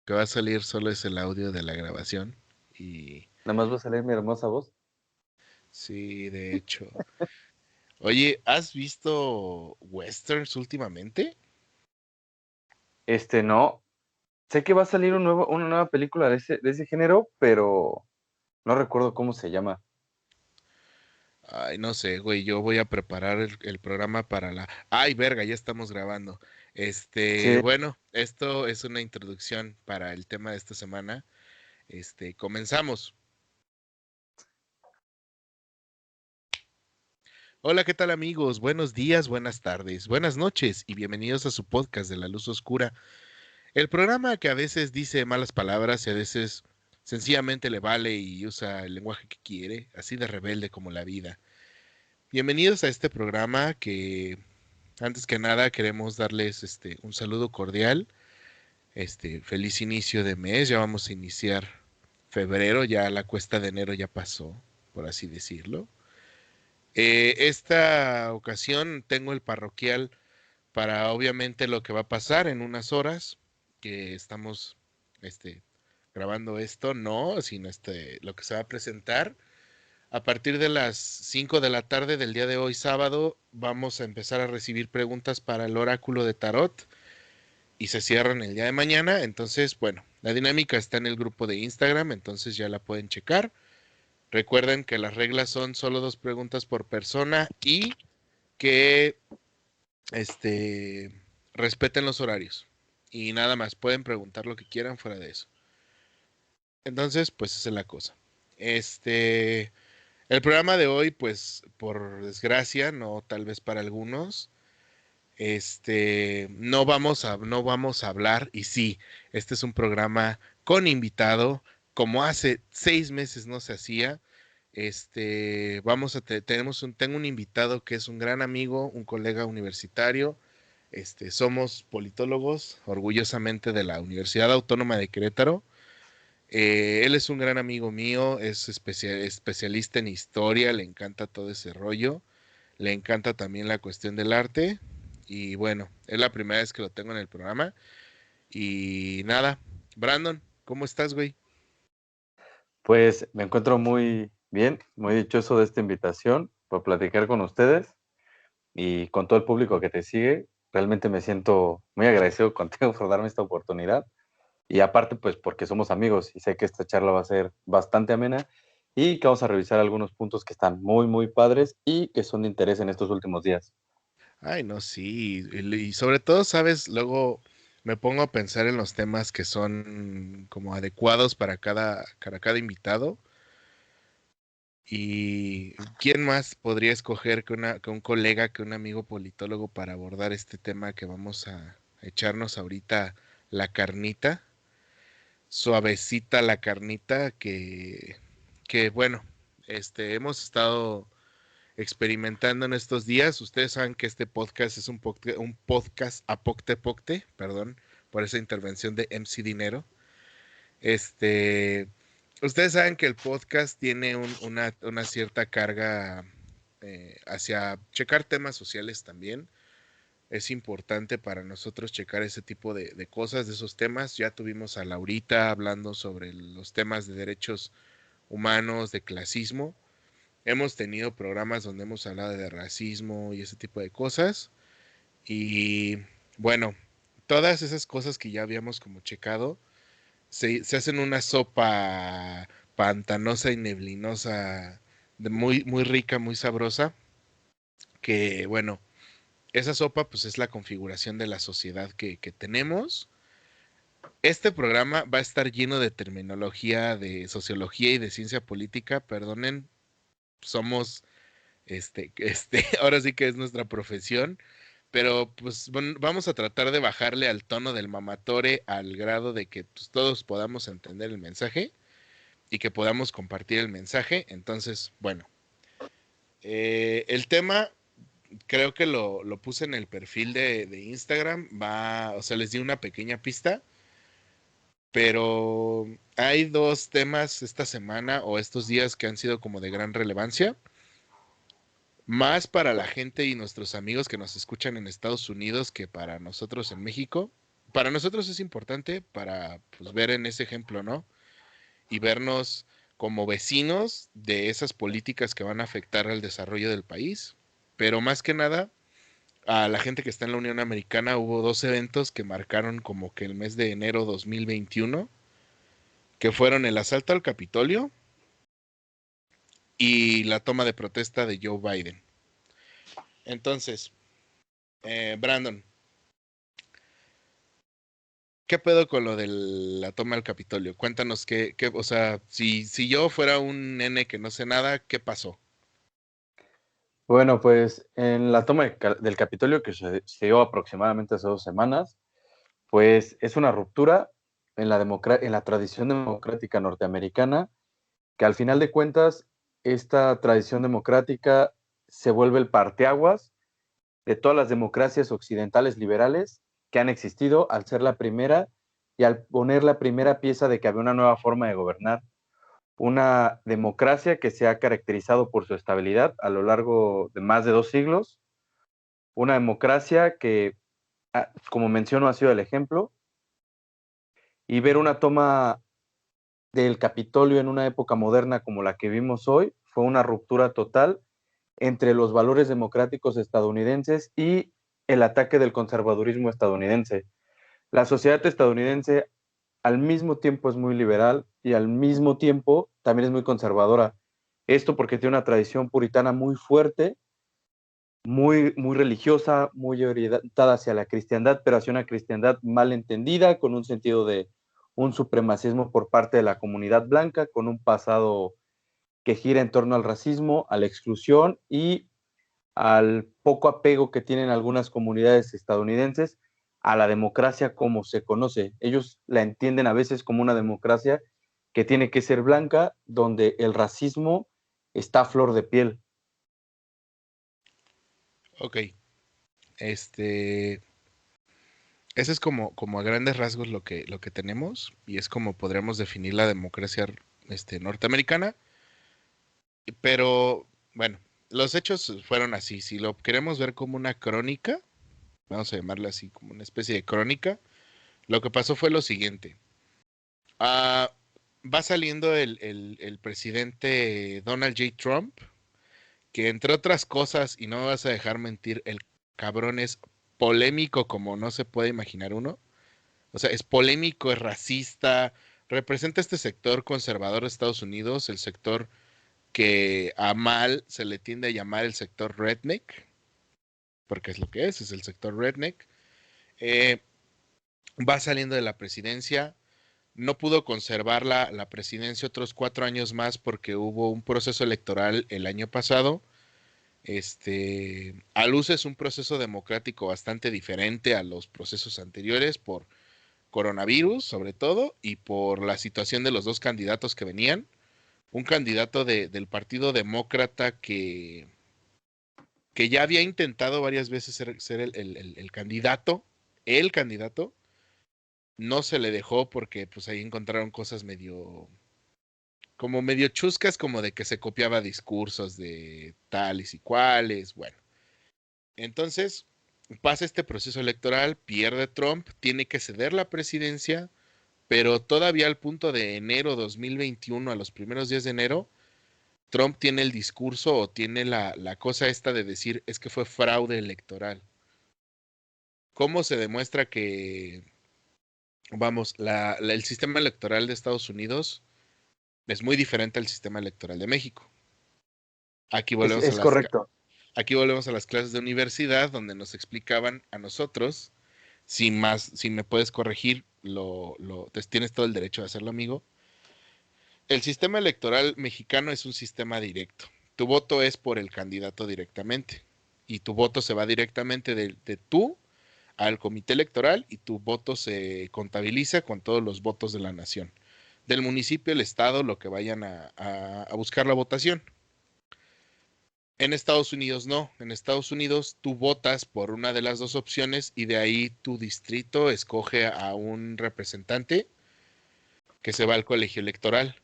que va a salir solo es el audio de la grabación. Y Nada más va a salir mi hermosa voz. sí, de hecho. Oye, ¿has visto westerns últimamente? No. Sé que va a salir una nueva película de ese género, pero no recuerdo cómo se llama. Ay, no sé, güey, yo voy a preparar el programa para la... Ay, verga, ya estamos grabando. Sí, Bueno, esto es una introducción para el tema de esta semana. Comenzamos. Hola, ¿qué tal amigos? Buenos días, buenas tardes, buenas noches y bienvenidos a su podcast de La Luz Oscura. El programa que a veces dice malas palabras y a veces sencillamente le vale y usa el lenguaje que quiere, así de rebelde como la vida. Bienvenidos a este programa que antes que nada queremos darles un saludo cordial. Feliz inicio de mes, ya vamos a iniciar febrero, ya la cuesta de enero ya pasó, por así decirlo. Esta ocasión tengo el parroquial para obviamente lo que va a pasar en unas horas que estamos este, grabando esto, no, sino lo que se va a presentar. A partir de las 5 de la tarde del día de hoy, sábado, vamos a empezar a recibir preguntas para el oráculo de Tarot y se cierran el día de mañana. Entonces, bueno, la dinámica está en el grupo de Instagram, entonces ya la pueden checar. Recuerden que las reglas son solo 2 preguntas por persona y que este, respeten los horarios. Y nada más, pueden preguntar lo que quieran fuera de eso. Entonces, pues esa es la cosa. Este, el programa de hoy, pues, por desgracia, no tal vez para algunos, no vamos a hablar, y sí, este es un programa con invitado, como hace 6 meses no se hacía. Tengo un invitado que es un gran amigo, un colega universitario. Somos politólogos, orgullosamente de la Universidad Autónoma de Querétaro. Él es un gran amigo mío, es especialista en historia, le encanta todo ese rollo, le encanta también la cuestión del arte. Y bueno, es la primera vez que lo tengo en el programa. Y nada, Brandon, ¿cómo estás, güey? pues me encuentro muy bien, muy dichoso de esta invitación por platicar con ustedes y con todo el público que te sigue. Realmente me siento muy agradecido contigo por darme esta oportunidad. Y aparte, pues porque somos amigos y sé que esta charla va a ser bastante amena y que vamos a revisar algunos puntos que están muy, muy padres y que son de interés en estos últimos días. Ay, no, sí. Y sobre todo, sabes, luego me pongo a pensar en los temas que son como adecuados para cada invitado. ¿Y quién más podría escoger que un colega, que un amigo politólogo para abordar este tema que vamos a echarnos ahorita la carnita? Suavecita la carnita que bueno, hemos estado experimentando en estos días. Ustedes saben que este podcast es un podcast apocte pocte, perdón por esa intervención de MC Dinero. Este, Ustedes saben que el podcast tiene una cierta carga hacia checar temas sociales también. Es importante para nosotros checar ese tipo de cosas, de esos temas. Ya tuvimos a Laurita hablando sobre los temas de derechos humanos, de clasismo. Hemos tenido programas donde hemos hablado de racismo y ese tipo de cosas. Y bueno, todas esas cosas que ya habíamos como checado se hacen una sopa pantanosa y neblinosa, muy, muy rica, muy sabrosa, que bueno, esa sopa pues es la configuración de la sociedad que tenemos. Este programa va a estar lleno de terminología de sociología y de ciencia política, perdonen, somos, ahora sí que es nuestra profesión, pero pues bueno, vamos a tratar de bajarle al tono del mamatore al grado de que pues, todos podamos entender el mensaje y que podamos compartir el mensaje. Entonces, bueno, el tema creo que lo puse en el perfil de Instagram, o sea, les di una pequeña pista, pero hay 2 temas esta semana o estos días que han sido como de gran relevancia, más para la gente y nuestros amigos que nos escuchan en Estados Unidos que para nosotros en México. para nosotros es importante para pues, ver en ese ejemplo, ¿no? Y vernos como vecinos de esas políticas que van a afectar al desarrollo del país. Pero más que nada, a la gente que está en la Unión Americana hubo dos eventos que marcaron como que el mes de enero 2021, que fueron el asalto al Capitolio y la toma de protesta de Joe Biden. Entonces, Brandon, ¿qué pedo con lo de la toma del Capitolio? Cuéntanos o sea, si yo fuera un nene que no sé nada, ¿qué pasó? Bueno, pues en la toma del Capitolio que se dio aproximadamente hace 2 semanas, pues es una ruptura en la tradición democrática norteamericana, que al final de cuentas, esta tradición democrática se vuelve el parteaguas de todas las democracias occidentales liberales que han existido al ser la primera y al poner la primera pieza de que había una nueva forma de gobernar. Una democracia que se ha caracterizado por su estabilidad a lo largo de más de 2 siglos, una democracia que, como menciono, ha sido el ejemplo, y ver una toma del Capitolio en una época moderna como la que vimos hoy fue una ruptura total entre los valores democráticos estadounidenses y el ataque del conservadurismo estadounidense. La sociedad estadounidense al mismo tiempo es muy liberal y al mismo tiempo también es muy conservadora. Esto porque tiene una tradición puritana muy fuerte, muy religiosa, muy orientada hacia la cristiandad, pero hacia una cristiandad mal entendida, con un sentido de un supremacismo por parte de la comunidad blanca, con un pasado que gira en torno al racismo, a la exclusión y al poco apego que tienen algunas comunidades estadounidenses a la democracia como se conoce. Ellos la entienden a veces como una democracia que tiene que ser blanca, donde el racismo está a flor de piel. Ok, este, ese es como a grandes rasgos lo que tenemos y es como podríamos definir la democracia norteamericana, pero bueno, los hechos fueron así. Si lo queremos ver como una crónica, vamos a llamarla así, como una especie de crónica, lo que pasó fue lo siguiente. Ah, va saliendo el presidente Donald J. Trump, que entre otras cosas, y no me vas a dejar mentir, el cabrón es polémico como no se puede imaginar uno. O sea, es polémico, es racista, representa este sector conservador de Estados Unidos, el sector que a mal se le tiende a llamar el sector redneck, porque es lo que es el sector redneck. Eh, Va saliendo de la presidencia, no pudo conservar la presidencia otros 4 años más porque hubo un proceso electoral el año pasado. A luces un proceso democrático bastante diferente a los procesos anteriores por coronavirus, sobre todo, y por la situación de los dos candidatos que venían. Un candidato del Partido Demócrata que ya había intentado varias veces ser el candidato, no se le dejó porque pues ahí encontraron cosas como medio chuscas, como de que se copiaba discursos de tales y cuales, bueno. Entonces, pasa este proceso electoral, pierde Trump, tiene que ceder la presidencia, pero todavía al punto de enero 2021, a los primeros días de enero, Trump tiene el discurso o tiene la cosa esta de decir es que fue fraude electoral. ¿Cómo se demuestra que, vamos, el sistema electoral de Estados Unidos es muy diferente al sistema electoral de México? Aquí volvemos a Es las, correcto. aquí volvemos a las clases de universidad donde nos explicaban a nosotros, sin más, si me puedes corregir, tienes todo el derecho de hacerlo, amigo. El sistema electoral mexicano es un sistema directo. Tu voto es por el candidato directamente. Y tu voto se va directamente de tú al comité electoral y tu voto se contabiliza con todos los votos de la nación. Del municipio, el estado, lo que vayan a buscar la votación. En Estados Unidos no. En Estados Unidos tú votas por una de las dos opciones y de ahí tu distrito escoge a un representante que se va al colegio electoral.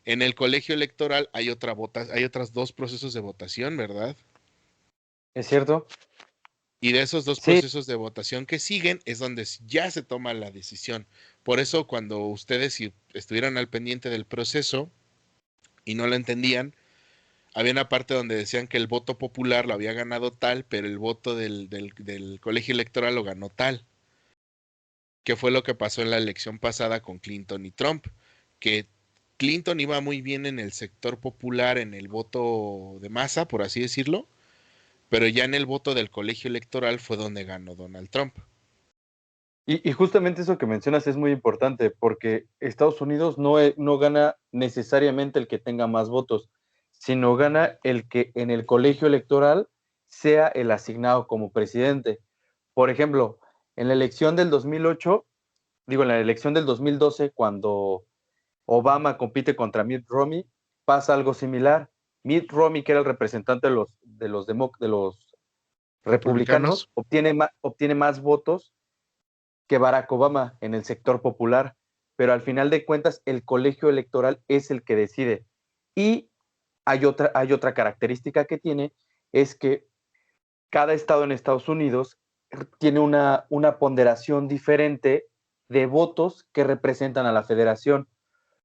En el colegio electoral hay otras dos procesos de votación, ¿verdad? ¿Es cierto? Y de esos dos Sí, procesos de votación que siguen es donde ya se toma la decisión. Por eso cuando ustedes si estuvieran al pendiente del proceso y no lo entendían, había una parte donde decían que el voto popular lo había ganado tal, pero el voto del colegio electoral lo ganó tal, que fue lo que pasó en la elección pasada con Clinton y Trump, que Clinton iba muy bien en el sector popular, en el voto de masa, por así decirlo, pero ya en el voto del colegio electoral fue donde ganó Donald Trump. y justamente eso que mencionas es muy importante porque Estados Unidos no gana necesariamente el que tenga más votos, sino gana el que en el colegio electoral sea el asignado como presidente. Por ejemplo, en la elección del 2008, en la elección del 2012, cuando Obama compite contra Mitt Romney, pasa algo similar. Mitt Romney, que era el representante de los republicanos, Republicanos. obtiene más votos que Barack Obama en el sector popular, pero al final de cuentas el colegio electoral es el que decide. Y hay otra característica que tiene, es que cada estado en Estados Unidos tiene una ponderación diferente de votos que representan a la federación.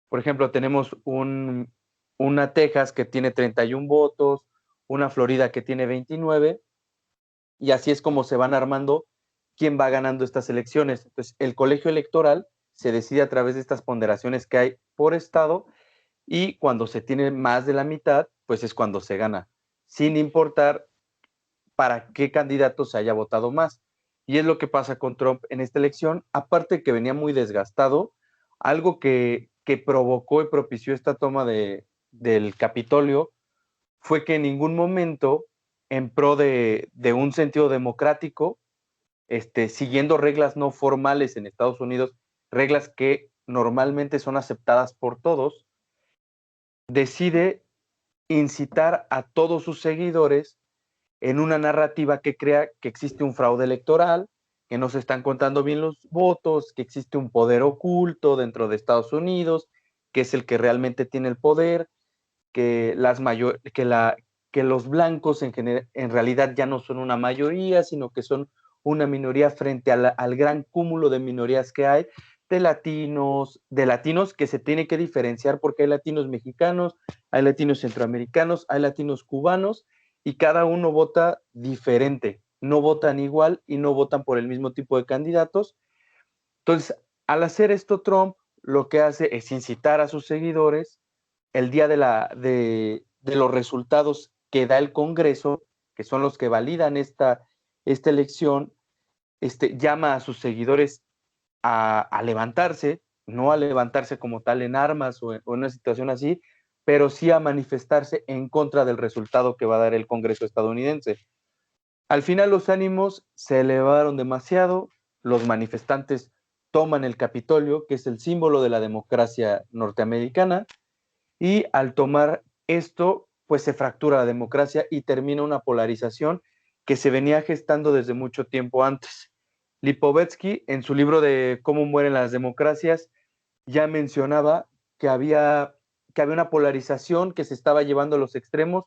Por ejemplo, tenemos una Texas que tiene 31 votos, una Florida que tiene 29, y así es como se van armando quién va ganando estas elecciones. Entonces, el colegio electoral se decide a través de estas ponderaciones que hay por estado y cuando se tiene más de la mitad, pues es cuando se gana, sin importar para qué candidato se haya votado más. Y es lo que pasa con Trump en esta elección, aparte que venía muy desgastado, algo que provocó y propició esta toma del Capitolio fue que en ningún momento, en pro de un sentido democrático, siguiendo reglas no formales en Estados Unidos, reglas que normalmente son aceptadas por todos, decide incitar a todos sus seguidores en una narrativa que crea que existe un fraude electoral, que no se están contando bien los votos, que existe un poder oculto dentro de Estados Unidos, que es el que realmente tiene el poder, que, que los blancos en realidad ya no son una mayoría, sino que son una minoría frente al gran cúmulo de minorías que hay, de latinos que se tiene que diferenciar porque hay latinos mexicanos, hay latinos centroamericanos, hay latinos cubanos, y cada uno vota diferente, no votan igual y no votan por el mismo tipo de candidatos. Entonces, al hacer esto, Trump lo que hace es incitar a sus seguidores el día de los resultados que da el Congreso, que son los que validan esta elección, llama a sus seguidores a levantarse, no a levantarse como tal en armas o en una situación así, pero sí a manifestarse en contra del resultado que va a dar el Congreso estadounidense. Al final los ánimos se elevaron demasiado, los manifestantes toman el Capitolio, que es el símbolo de la democracia norteamericana, y al tomar esto, pues se fractura la democracia y termina una polarización que se venía gestando desde mucho tiempo antes. Lipovetsky, en su libro de Cómo mueren las democracias, ya mencionaba que había una polarización que se estaba llevando a los extremos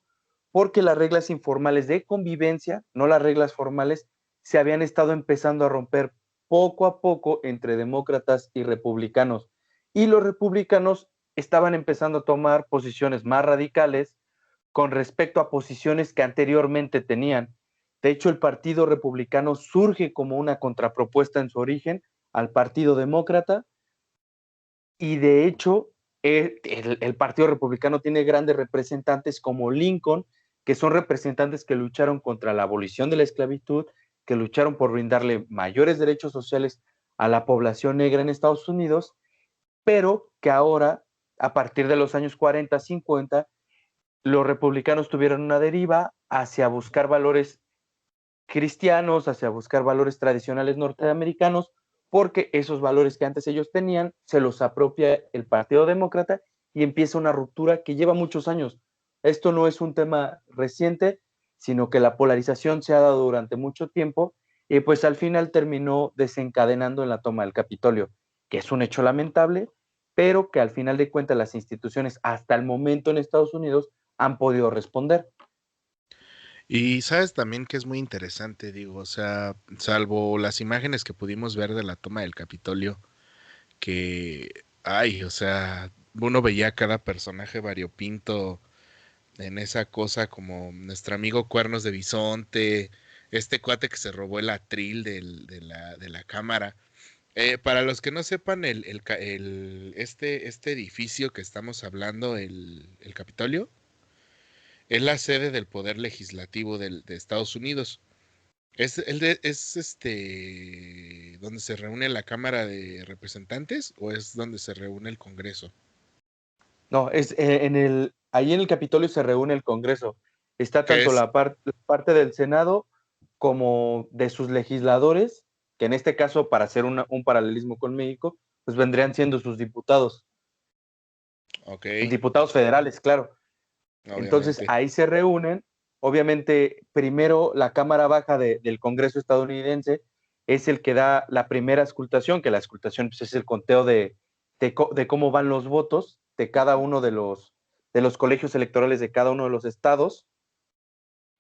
porque las reglas informales de convivencia, no las reglas formales, se habían estado empezando a romper poco a poco entre demócratas y republicanos. Y los republicanos estaban empezando a tomar posiciones más radicales con respecto a posiciones que anteriormente tenían. De hecho, el Partido Republicano surge como una contrapropuesta en su origen al Partido Demócrata, y de hecho el Partido Republicano tiene grandes representantes como Lincoln, que son representantes que lucharon contra la abolición de la esclavitud, que lucharon por brindarle mayores derechos sociales a la población negra en Estados Unidos, pero que ahora, a partir de los años 40, 50, los republicanos tuvieron una deriva hacia buscar valores cristianos, hacia buscar valores tradicionales norteamericanos, porque esos valores que antes ellos tenían se los apropia el Partido Demócrata y empieza una ruptura que lleva muchos años. Esto no es un tema reciente, sino que la polarización se ha dado durante mucho tiempo y pues al final terminó desencadenando en la toma del Capitolio, que es un hecho lamentable, pero que al final de cuentas las instituciones hasta el momento en Estados Unidos han podido responder. Y sabes también que es muy interesante, digo, o sea, salvo las imágenes que pudimos ver de la toma del Capitolio, que, ay, o sea, uno veía a cada personaje variopinto en esa cosa, como nuestro amigo Cuernos de Bisonte, este cuate que se robó el atril de la cámara. Para los que no sepan, este edificio que estamos hablando, el Capitolio, es la sede del poder legislativo de Estados Unidos. Es donde se reúne la Cámara de Representantes o es donde se reúne el Congreso. No, ahí en el Capitolio se reúne el Congreso. Está ¿Qué tanto es? la parte del Senado como de sus legisladores, que en este caso, para hacer un paralelismo con México, pues vendrían siendo sus diputados, Ok, diputados federales, claro. Entonces obviamente. ahí se reúnen. Obviamente, primero la Cámara Baja del Congreso estadounidense es el que da la primera escrutación, que la escrutación pues, es el conteo de cómo van los votos de cada uno de los colegios electorales de cada uno de los estados.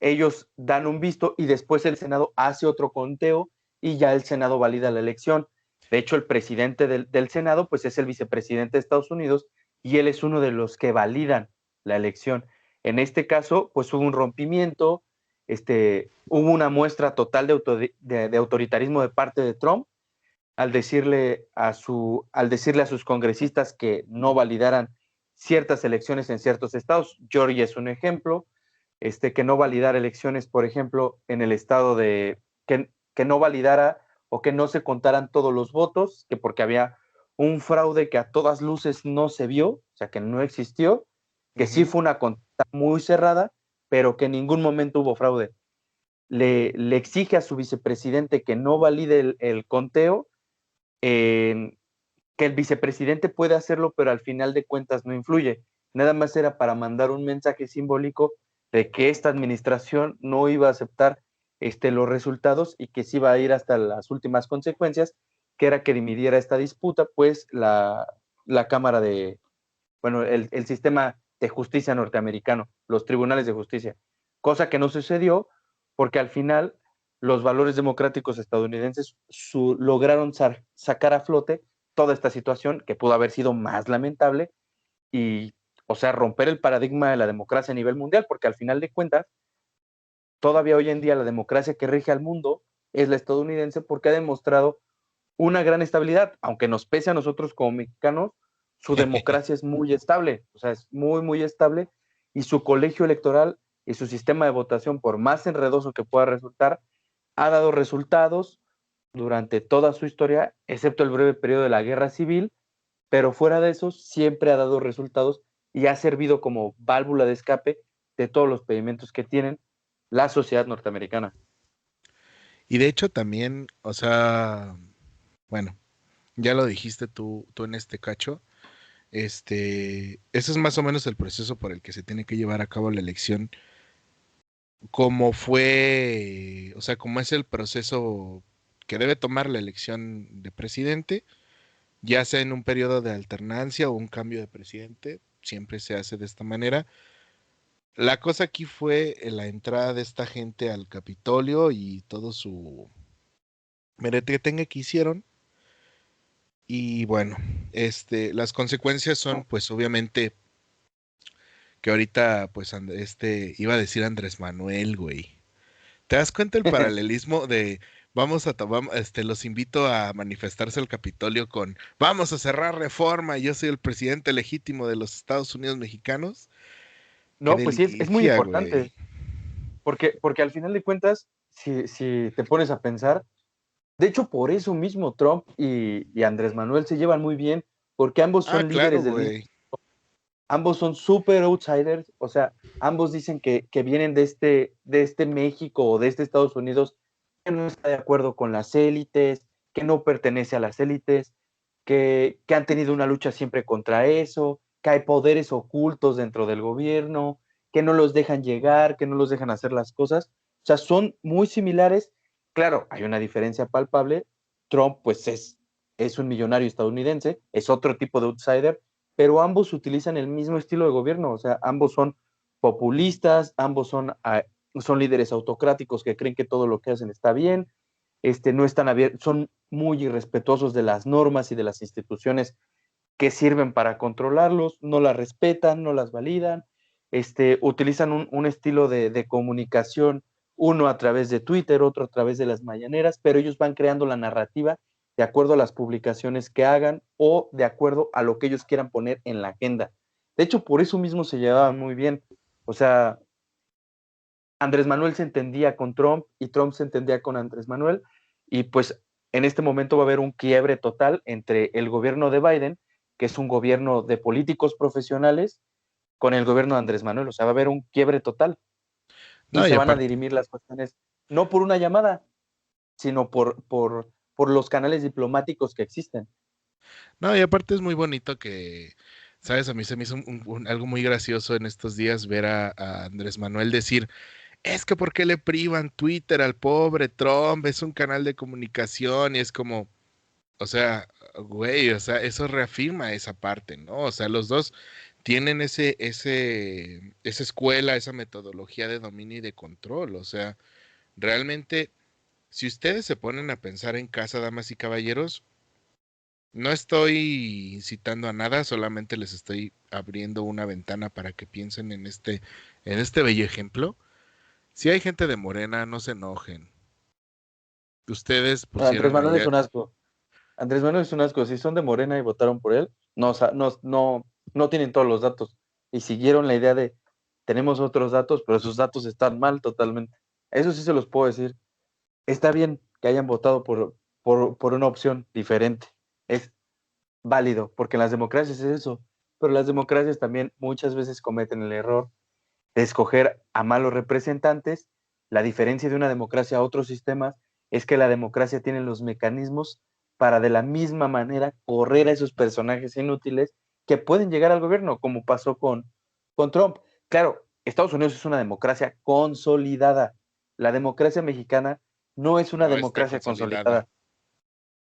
Ellos dan un visto y después el Senado hace otro conteo y ya el Senado valida la elección. De hecho, el presidente del Senado pues es el vicepresidente de Estados Unidos y él es uno de los que validan la elección. En este caso, pues hubo un rompimiento, hubo una muestra total de autoritarismo de parte de Trump al decirle a sus congresistas que no validaran ciertas elecciones en ciertos estados. Georgia es un ejemplo, que no validara elecciones, por ejemplo, en el estado que no validara o que no se contaran todos los votos, que porque había un fraude que a todas luces no se vio, o sea, que no existió, que sí Ujú. fue una contienda muy cerrada, pero que en ningún momento hubo fraude. Le exige a su vicepresidente que no valide el conteo, que el vicepresidente puede hacerlo, pero al final de cuentas no influye. Nada más era para mandar un mensaje simbólico de que esta administración no iba a aceptar los resultados y que se iba a ir hasta las últimas consecuencias, que era que dimidiera esta disputa, pues la Cámara bueno, el sistema de justicia norteamericano, los tribunales de justicia, cosa que no sucedió porque al final los valores democráticos estadounidenses lograron sacar a flote toda esta situación que pudo haber sido más lamentable y, o sea, romper el paradigma de la democracia a nivel mundial, porque al final de cuentas, todavía hoy en día la democracia que rige al mundo es la estadounidense porque ha demostrado una gran estabilidad, aunque nos pese a nosotros como mexicanos, su democracia es muy estable, o sea, es muy, muy estable, y su colegio electoral y su sistema de votación, por más enredoso que pueda resultar, ha dado resultados durante toda su historia, excepto el breve periodo de la guerra civil, pero fuera de eso siempre ha dado resultados y ha servido como válvula de escape de todos los pedimentos que tienen la sociedad norteamericana. Y de hecho también, o sea, bueno, ya lo dijiste tú en este cacho, ese es más o menos el proceso por el que se tiene que llevar a cabo la elección, como fue, o sea, como es el proceso que debe tomar la elección de presidente, ya sea en un periodo de alternancia o un cambio de presidente, siempre se hace de esta manera. La cosa aquí fue la entrada de esta gente al Capitolio y todo su meretriatengue que hicieron. Y bueno, las consecuencias son, pues obviamente, que ahorita, pues, iba a decir Andrés Manuel, güey. ¿Te das cuenta el paralelismo de los invito a manifestarse al Capitolio con vamos a cerrar Reforma, yo soy el presidente legítimo de los Estados Unidos mexicanos? Qué No, pues sí, es muy delicia, güey. importante, porque al final de cuentas, si te pones a pensar, de hecho, por eso mismo Trump y Andrés Manuel se llevan muy bien, porque ambos Ah, son claro, líderes del mismo, güey. ambos son super outsiders, o sea, ambos dicen que vienen de este México o de este Estados Unidos que no está de acuerdo con las élites, que no pertenece a las élites, que han tenido una lucha siempre contra eso, que hay poderes ocultos dentro del gobierno, que no los dejan llegar, que no los dejan hacer las cosas. O sea, son muy similares. Claro, hay una diferencia palpable. Trump, pues, es un millonario estadounidense, es otro tipo de outsider, pero ambos utilizan el mismo estilo de gobierno. O sea, ambos son populistas, ambos son son líderes autocráticos que creen que todo lo que hacen está bien, no están abiertos, son muy irrespetuosos de las normas y de las instituciones que sirven para controlarlos, no las respetan, no las validan, utilizan un estilo de comunicación, uno a través de Twitter, otro a través de las mañaneras, pero ellos van creando la narrativa de acuerdo a las publicaciones que hagan o de acuerdo a lo que ellos quieran poner en la agenda. De hecho, por eso mismo se llevaban muy bien. O sea, Andrés Manuel se entendía con Trump y Trump se entendía con Andrés Manuel, y pues en este momento va a haber un quiebre total entre el gobierno de Biden, que es un gobierno de políticos profesionales, con el gobierno de Andrés Manuel. O sea, va a haber un quiebre total y No, y se van a aparte, dirimir las cuestiones no por una llamada, sino por los canales diplomáticos que existen. no, y aparte es muy bonito que, ¿sabes? A mí se me hizo algo muy gracioso en estos días ver a Andrés Manuel decir, es que ¿por qué le privan Twitter al pobre Trump? Es un canal de comunicación y es como, o sea, güey, o sea, eso reafirma esa parte, ¿no? O sea, los dos tienen esa escuela, esa metodología de dominio y de control. O sea, realmente, si ustedes se ponen a pensar en casa, damas y caballeros, no estoy incitando a nada, solamente les estoy abriendo una ventana para que piensen en este bello ejemplo. Si hay gente de Morena, no se enojen. Ustedes Andrés pusieron Manuel es allá. un asco. Andrés Manuel es un asco. Si son de Morena y votaron por él, no, no tienen todos los datos. Y siguieron la idea de, tenemos otros datos, pero sus datos están mal totalmente. Eso sí se los puedo decir. Está bien que hayan votado por una opción diferente. Es válido, porque en las democracias es eso. Pero las democracias también muchas veces cometen el error de escoger a malos representantes. La diferencia de una democracia a otros sistemas es que la democracia tiene los mecanismos para de la misma manera correr a esos personajes inútiles que pueden llegar al gobierno, como pasó con Trump. Claro, Estados Unidos es una democracia consolidada. La democracia mexicana no es una No está democracia consolidada.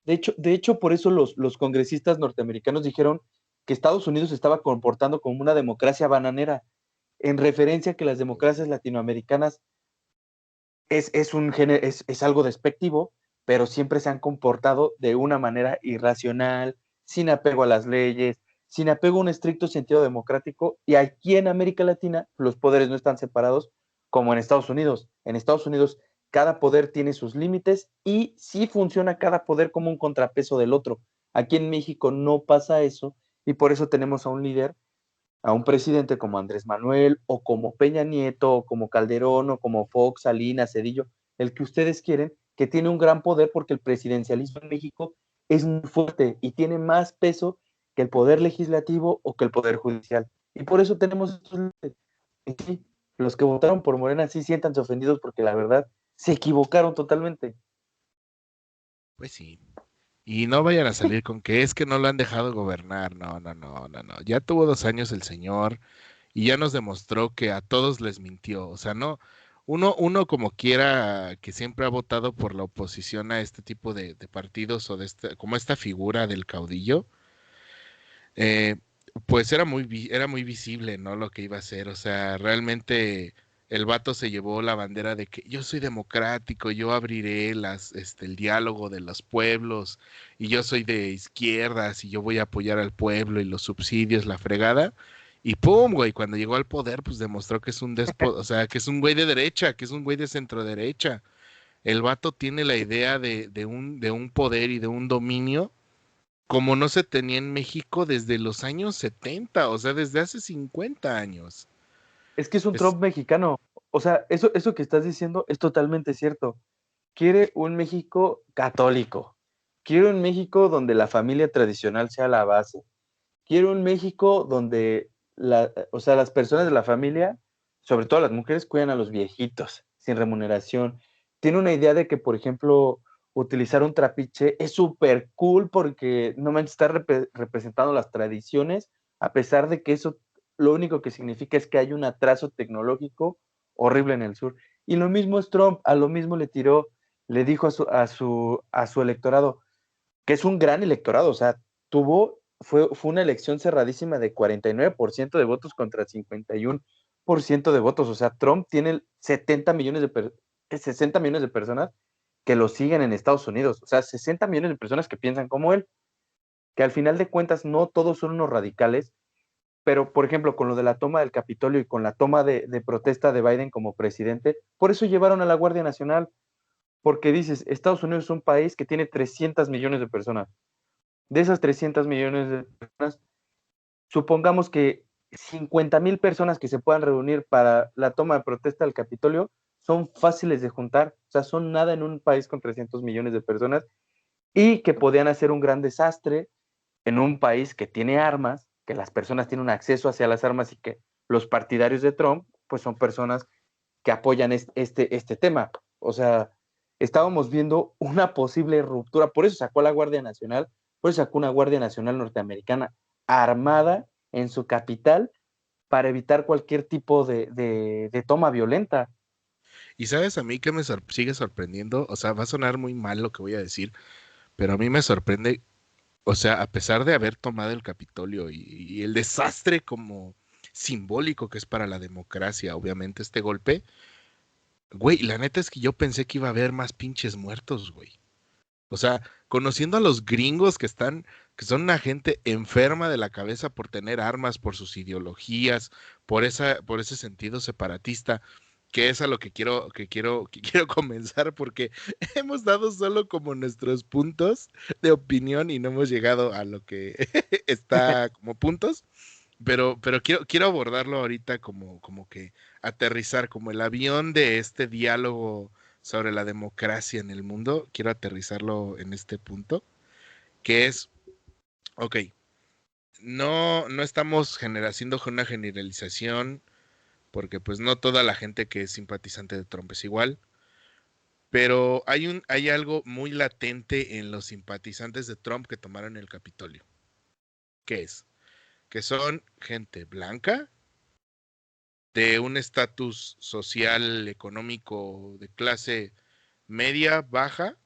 consolidada. De hecho, por eso los congresistas norteamericanos dijeron que Estados Unidos se estaba comportando como una democracia bananera, en referencia a que las democracias latinoamericanas es algo despectivo, pero siempre se han comportado de una manera irracional, sin apego a las leyes, sin apego a un estricto sentido democrático, y aquí en América Latina los poderes no están separados como en Estados Unidos. En Estados Unidos cada poder tiene sus límites y sí funciona cada poder como un contrapeso del otro. Aquí en México no pasa eso, y por eso tenemos a un líder, a un presidente como Andrés Manuel o como Peña Nieto o como Calderón o como Fox, Salinas, Cedillo, el que ustedes quieren, que tiene un gran poder porque el presidencialismo en México es muy fuerte y tiene más peso que el poder legislativo o que el poder judicial. Y por eso tenemos estos líderes. Y sí, los que votaron por Morena sí siéntanse ofendidos porque la verdad se equivocaron totalmente. Pues sí. Y no vayan a salir con que es que no lo han dejado gobernar. No, no, no, no, no. Ya tuvo 2 años el señor y ya nos demostró que a todos les mintió. O sea, no, uno como quiera que siempre ha votado por la oposición a este tipo de partidos o como esta figura del caudillo, eh, pues era muy visible, ¿no? Lo que iba a hacer. O sea, realmente el vato se llevó la bandera de que yo soy democrático, yo abriré el diálogo de los pueblos y yo soy de izquierdas y yo voy a apoyar al pueblo y los subsidios, la fregada. Y pum, güey, cuando llegó al poder, pues demostró que es un o sea, que es un güey de derecha, que es un güey de centro derecha. El vato tiene la idea de un poder y de un dominio como no se tenía en México desde los años 70, o sea, desde hace 50 años. Es que es un Es, Trump mexicano. O sea, eso que estás diciendo es totalmente cierto. Quiere un México católico. Quiere un México donde la familia tradicional sea la base. Quiere un México donde o sea, las personas de la familia, sobre todo las mujeres, cuidan a los viejitos sin remuneración. Tiene una idea de que, por ejemplo, utilizar un trapiche es súper cool porque no manches, está representando las tradiciones, a pesar de que eso lo único que significa es que hay un atraso tecnológico horrible en el sur. Y lo mismo es Trump, a lo mismo le tiró, le dijo a su electorado, que es un gran electorado. O sea, fue una elección cerradísima de 49% de votos contra 51%. 10% de votos. O sea, Trump tiene 60 millones de personas que lo siguen en Estados Unidos. O sea, 60 millones de personas que piensan como él, que al final de cuentas no todos son unos radicales, pero por ejemplo, con lo de la toma del Capitolio y con la toma de protesta de Biden como presidente, por eso llevaron a la Guardia Nacional, porque dices, Estados Unidos es un país que tiene 300 millones de personas. De esas 300 millones de personas, supongamos que 50,000 personas que se puedan reunir para la toma de protesta del Capitolio son fáciles de juntar, o sea, son nada en un país con 300 millones de personas y que podían hacer un gran desastre en un país que tiene armas, que las personas tienen un acceso hacia las armas y que los partidarios de Trump, pues son personas que apoyan este tema. O sea, estábamos viendo una posible ruptura, por eso sacó a la Guardia Nacional, por eso sacó una Guardia Nacional norteamericana armada en su capital para evitar cualquier tipo de toma violenta. Y sabes a mí que sigue sorprendiendo, o sea, va a sonar muy mal lo que voy a decir, pero a mí me sorprende, o sea, a pesar de haber tomado el Capitolio y el desastre como simbólico que es para la democracia, obviamente este golpe, güey, la neta es que yo pensé que iba a haber más pinches muertos, güey. O sea, conociendo a los gringos que son una gente enferma de la cabeza por tener armas, por sus ideologías, por ese sentido separatista, que es a lo que quiero comenzar, porque hemos dado solo como nuestros puntos de opinión y no hemos llegado a lo que está como puntos. Pero quiero abordarlo ahorita como que aterrizar, como el avión de este diálogo sobre la democracia en el mundo. Quiero aterrizarlo en este punto, que es, ok, no estamos haciendo una generalización, porque pues no toda la gente que es simpatizante de Trump es igual, pero hay algo muy latente en los simpatizantes de Trump que tomaron el Capitolio. ¿Qué es? Que son gente blanca, de un estatus social, económico, de clase media, baja,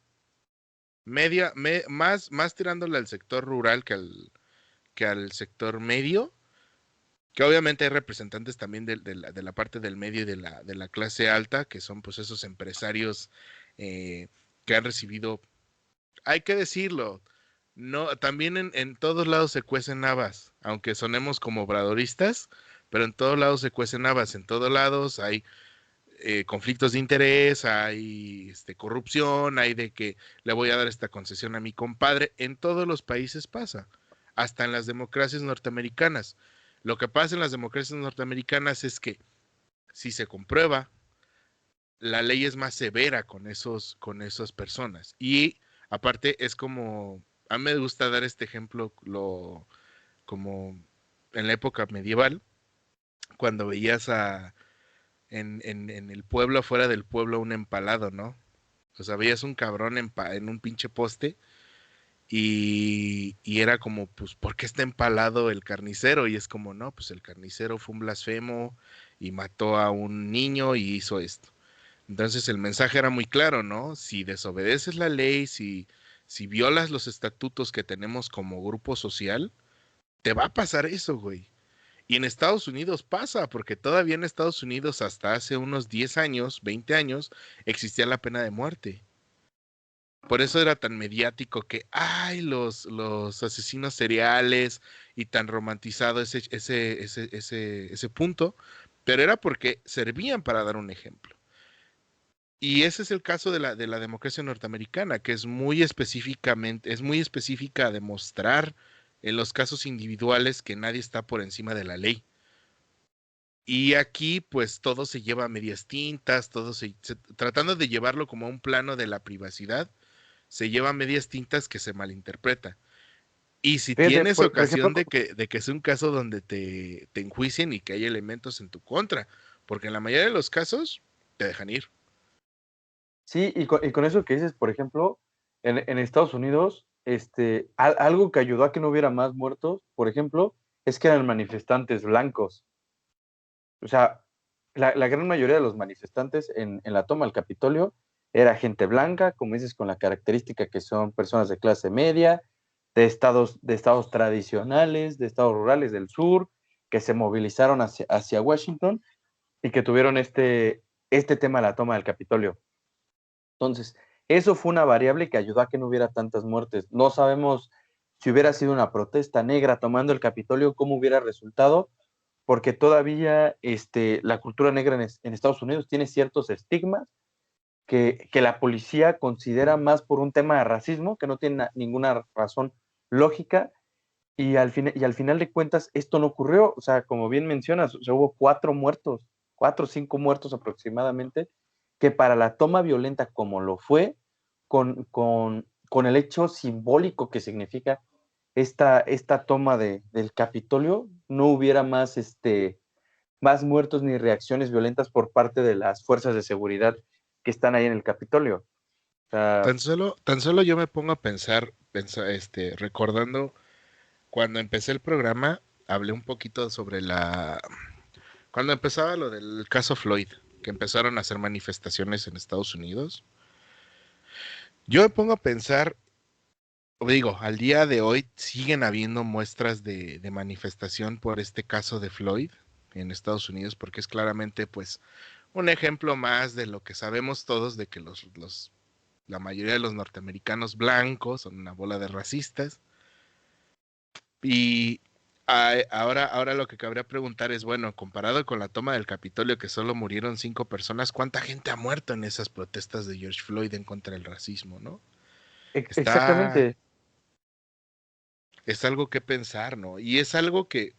más tirándole al sector rural que al sector medio, que obviamente hay representantes también de la parte del medio y de la clase alta, que son pues esos empresarios que han recibido, hay que decirlo, no, también en todos lados se cuecen habas, aunque sonemos como obradoristas, pero en todos lados se cuecen habas, en todos lados hay conflictos de interés, hay corrupción, hay de que le voy a dar esta concesión a mi compadre. En todos los países pasa, hasta en las democracias norteamericanas. Lo que pasa en las democracias norteamericanas es que si se comprueba, la ley es más severa con esas personas. Y aparte es como, a mí me gusta dar este ejemplo como en la época medieval, cuando veías en el pueblo, afuera del pueblo, un empalado, ¿no? O sea, veías un cabrón en un pinche poste y era como, pues, ¿por qué está empalado el carnicero? Y es como, no, pues el carnicero fue un blasfemo y mató a un niño y hizo esto. Entonces el mensaje era muy claro, ¿no? Si desobedeces la ley, si violas los estatutos que tenemos como grupo social, te va a pasar eso, güey. Y en Estados Unidos pasa, porque todavía en Estados Unidos hasta hace unos 10 años, 20 años, existía la pena de muerte. Por eso era tan mediático que, ay, los asesinos seriales y tan romantizado ese punto, pero era porque servían para dar un ejemplo. Y ese es el caso de la democracia norteamericana, que es muy específica a demostrar en los casos individuales que nadie está por encima de la ley. Y aquí, pues todo se lleva a medias tintas, tratando de llevarlo como a un plano de la privacidad, se lleva a medias tintas que se malinterpreta. Y si Fíjate, tienes por ejemplo, ocasión de que es un caso donde te enjuicien y que hay elementos en tu contra, porque en la mayoría de los casos te dejan ir. sí, y con eso que dices, por ejemplo, en Estados Unidos, algo que ayudó a que no hubiera más muertos, por ejemplo, es que eran manifestantes blancos. O sea, la gran mayoría de los manifestantes en la toma del Capitolio era gente blanca, como dices, con la característica que son personas de clase media, de estados tradicionales, de estados rurales del sur, que se movilizaron hacia Washington y que tuvieron este tema de la toma del Capitolio. Entonces, eso fue una variable que ayudó a que no hubiera tantas muertes. No sabemos si hubiera sido una protesta negra tomando el Capitolio, cómo hubiera resultado, porque todavía la cultura negra en Estados Unidos tiene ciertos estigmas que la policía considera más por un tema de racismo, que no tiene ninguna razón lógica, y al final de cuentas esto no ocurrió. O sea, como bien mencionas, o sea, hubo 4 o 5 muertos aproximadamente, que para la toma violenta como lo fue, con el hecho simbólico que significa esta toma del Capitolio, no hubiera más muertos ni reacciones violentas por parte de las fuerzas de seguridad que están ahí en el Capitolio. O sea, Tan solo yo me pongo a pensar, recordando cuando empecé el programa, hablé un poquito sobre cuando empezaba lo del caso Floyd, que empezaron a hacer manifestaciones en Estados Unidos. Yo me pongo a pensar, digo, al día de hoy siguen habiendo muestras de manifestación por este caso de Floyd en Estados Unidos, porque es claramente, pues, un ejemplo más de lo que sabemos todos, de que la mayoría de los norteamericanos blancos son una bola de racistas. Y ahora lo que cabría preguntar es, bueno, comparado con la toma del Capitolio, que solo murieron 5 personas, ¿cuánta gente ha muerto en esas protestas de George Floyd en contra del racismo, no? Está, exactamente. es algo que pensar, ¿no? Y es algo que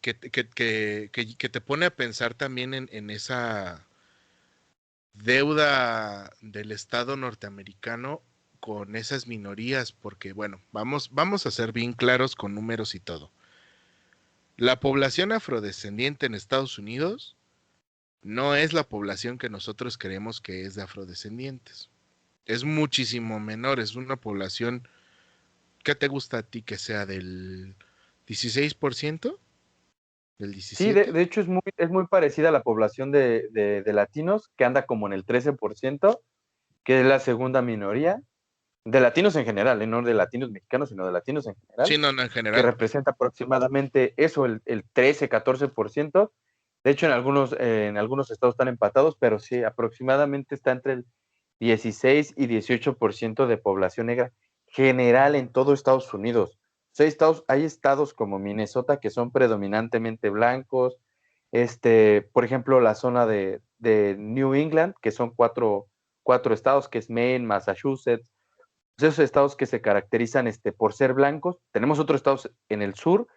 te pone a pensar también en esa deuda del Estado norteamericano con esas minorías, porque bueno, vamos a ser bien claros con números y todo. La población afrodescendiente en Estados Unidos no es la población que nosotros creemos que es de afrodescendientes. Es muchísimo menor, es una población, ¿qué te gusta a ti que sea del 16%? ¿Del Sí, 17%? de hecho es muy parecida a la población de latinos, que anda como en el 13%, que es la segunda minoría, de latinos en general, no de latinos mexicanos, sino de latinos en general, Sí, no, en que general. representa aproximadamente eso, el 13-14%. De hecho, en algunos estados están empatados, pero sí, aproximadamente está entre el 16 y 18% de población negra general en todo Estados Unidos. O sea, hay estados como Minnesota que son predominantemente blancos. Por ejemplo, la zona de New England, que son cuatro estados, que es Maine, Massachusetts, esos estados que se caracterizan por ser blancos. Tenemos otros estados en el sur,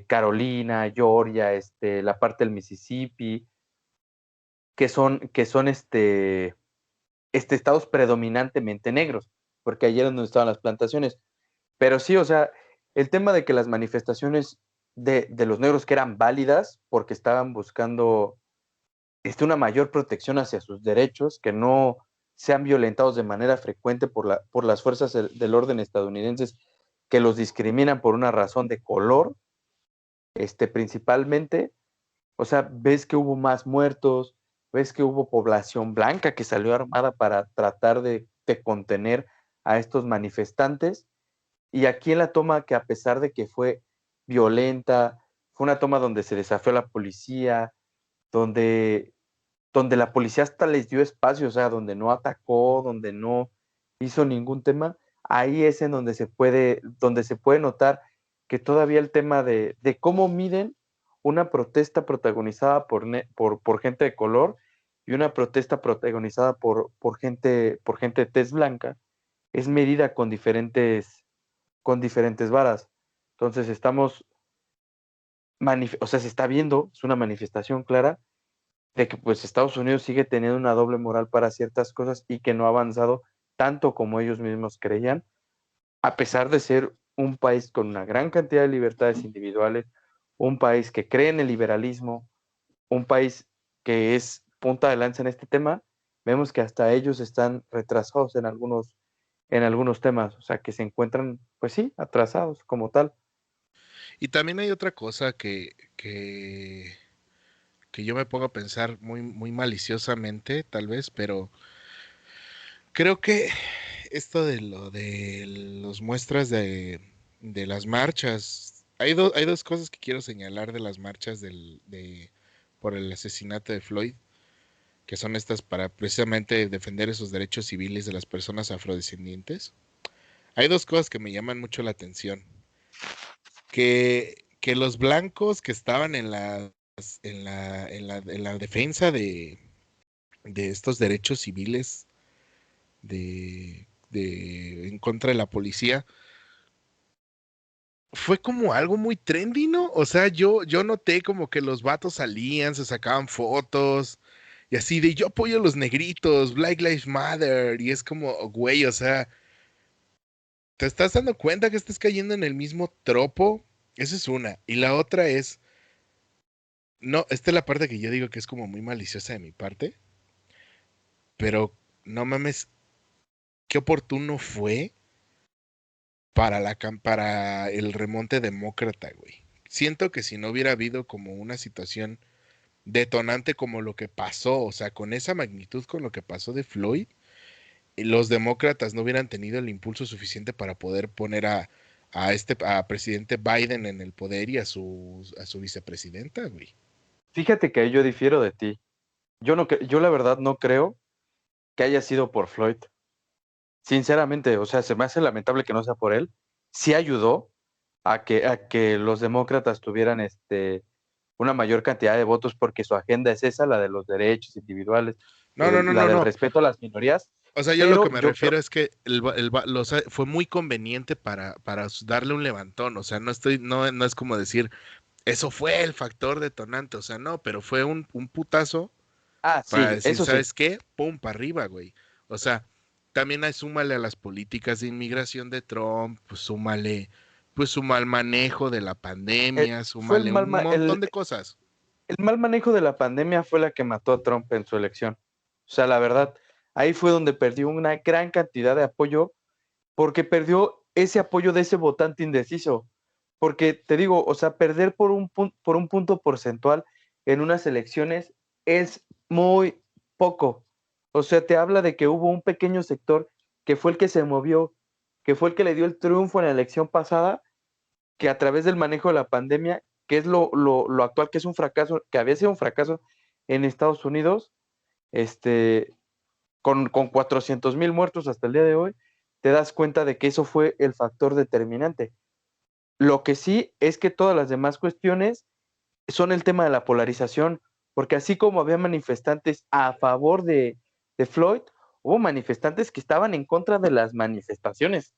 Carolina, Georgia, la parte del Mississippi, que son estados predominantemente negros, porque allí era donde estaban las plantaciones. Pero sí, o sea, el tema de que las manifestaciones de los negros que eran válidas porque estaban buscando una mayor protección hacia sus derechos, que no sean violentados de manera frecuente por las fuerzas del orden estadounidenses que los discriminan por una razón de color, principalmente. O sea, ves que hubo más muertos, ves que hubo población blanca que salió armada para tratar de contener a estos manifestantes. Y aquí en la toma, que a pesar de que fue violenta, fue una toma donde se desafió a la policía, donde, donde la policía hasta les dio espacio, o sea, donde no atacó, donde no hizo ningún tema, ahí es en donde se puede notar que todavía el tema de cómo miden una protesta protagonizada por gente de color y una protesta protagonizada por gente de tez blanca es medida con diferentes varas. Entonces o sea, se está viendo, es una manifestación clara de que pues Estados Unidos sigue teniendo una doble moral para ciertas cosas y que no ha avanzado tanto como ellos mismos creían, a pesar de ser un país con una gran cantidad de libertades individuales, un país que cree en el liberalismo, un país que es punta de lanza en este tema. Vemos que hasta ellos están retrasados en algunos temas, o sea, que se encuentran, pues sí, atrasados como tal. Y también hay otra cosa que yo me pongo a pensar muy, muy maliciosamente, tal vez, pero creo que esto de lo de las muestras de las marchas, hay dos cosas que quiero señalar de las marchas por el asesinato de Floyd, que son estas para precisamente defender esos derechos civiles de las personas afrodescendientes. Hay dos cosas que me llaman mucho la atención. Que los blancos que estaban en la defensa de estos derechos civiles en contra de la policía, fue como algo muy trendy, ¿no? O sea, yo noté como que los vatos salían, se sacaban fotos y así de yo apoyo a los negritos, Black Lives Matter, y es como, güey, o sea, ¿te estás dando cuenta que estás cayendo en el mismo tropo? Esa es una. Y la otra es, no, esta es la parte que yo digo que es como muy maliciosa de mi parte, pero no mames, qué oportuno fue para el remonte demócrata, güey. Siento que si no hubiera habido como una situación detonante como lo que pasó, o sea, con esa magnitud con lo que pasó de Floyd, los demócratas no hubieran tenido el impulso suficiente para poder poner a presidente Biden en el poder y a su vicepresidenta, güey. Fíjate que ahí yo difiero de ti. Yo la verdad no creo que haya sido por Floyd. Sinceramente, o sea, se me hace lamentable que no sea por él. Sí ayudó a que los demócratas tuvieran una mayor cantidad de votos porque su agenda es esa, la de los derechos individuales, No, no, no, la no, del no. respeto a las minorías, O sea, yo lo que pero me yo creo, refiero es que fue muy conveniente para darle un levantón. O sea, no es como decir, eso fue el factor detonante. O sea, no, pero fue un putazo para sí, decir, eso sí. ¿sabes qué? Pum, para arriba, güey. O sea, también hay súmale a las políticas de inmigración de Trump, pues súmale, pues su mal manejo de la pandemia, Fue súmale un montón de cosas. el mal manejo de la pandemia fue la que mató a Trump en su elección. O sea, la verdad, ahí fue donde perdió una gran cantidad de apoyo porque perdió ese apoyo de ese votante indeciso. Porque te digo, o sea, perder por un punto porcentual en unas elecciones es muy poco. O sea, te habla de que hubo un pequeño sector que fue el que se movió, que fue el que le dio el triunfo en la elección pasada, que a través del manejo de la pandemia, que es lo actual, que es un fracaso, que había sido un fracaso en Estados Unidos, este, con 400,000 muertos hasta el día de hoy, te das cuenta de que eso fue el factor determinante. Lo que sí es que todas las demás cuestiones son el tema de la polarización, porque así como había manifestantes a favor de Floyd, hubo manifestantes que estaban en contra de las manifestaciones.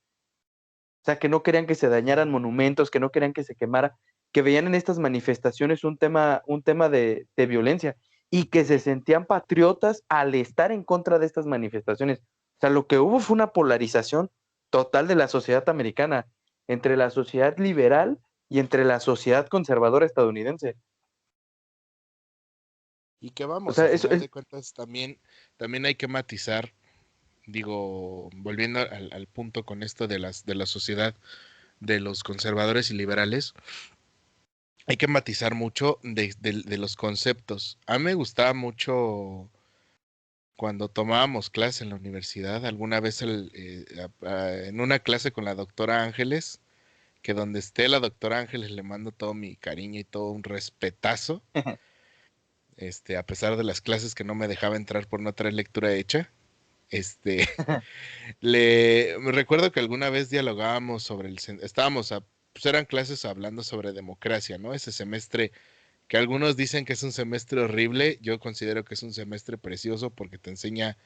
O sea, que no querían que se dañaran monumentos, que no querían que se quemara, que veían en estas manifestaciones un tema de violencia y que se sentían patriotas al estar en contra de estas manifestaciones. O sea, lo que hubo fue una polarización total de la sociedad americana, entre la sociedad liberal y entre la sociedad conservadora estadounidense. Y que O vamos, a sea, eso final es, de cuentas también hay que matizar, digo, volviendo al punto con esto de la sociedad de los conservadores y liberales, hay que matizar mucho de los conceptos. A mí me gustaba mucho cuando tomábamos clase en la universidad, alguna vez en una clase con la doctora Ángeles, que donde esté la doctora Ángeles le mando todo mi cariño y todo un respetazo, a pesar de las clases que no me dejaba entrar por no traer lectura hecha. Este, me recuerdo que alguna vez dialogábamos sobre pues eran clases hablando sobre democracia, ¿no? Ese semestre que algunos dicen que es un semestre horrible, yo considero que es un semestre precioso porque te enseña,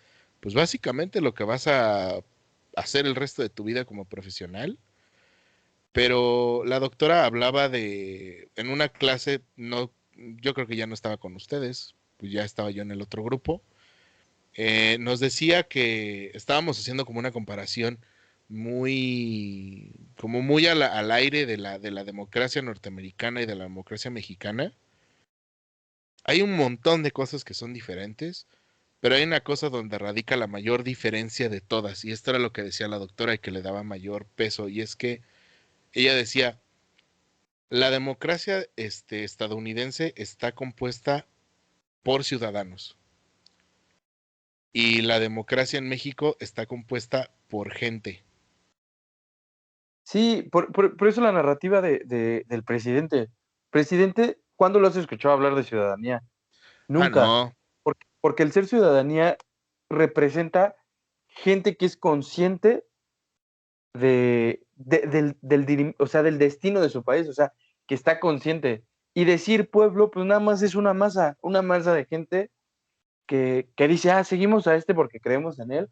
pues básicamente lo que vas a hacer el resto de tu vida como profesional. Pero la doctora hablaba en una clase, no, yo creo que ya no estaba con ustedes, pues ya estaba yo en el otro grupo. Nos decía que estábamos haciendo como una comparación como muy al aire de la democracia norteamericana y de la democracia mexicana. Hay un montón de cosas que son diferentes, pero hay una cosa donde radica la mayor diferencia de todas, y esto era lo que decía la doctora y que le daba mayor peso, y es que ella decía, la democracia estadounidense está compuesta por ciudadanos y la democracia en México está compuesta por gente. sí, por eso la narrativa del presidente. Presidente, ¿cuándo lo has escuchado hablar de ciudadanía? Nunca. No. Porque el ser ciudadanía representa gente que es consciente o sea, del destino de su país, o sea, que está consciente. Y decir pueblo, pues nada más es una masa de gente que dice, seguimos a este porque creemos en él,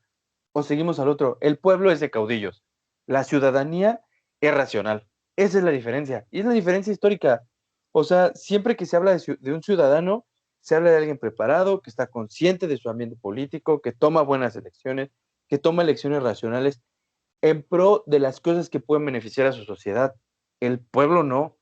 o seguimos al otro. El pueblo es de caudillos. La ciudadanía es racional. Esa es la diferencia. Y es la diferencia histórica. O sea, siempre que se habla de un ciudadano, se habla de alguien preparado, que está consciente de su ambiente político, que toma buenas elecciones, que toma elecciones racionales en pro de las cosas que pueden beneficiar a su sociedad. El pueblo no.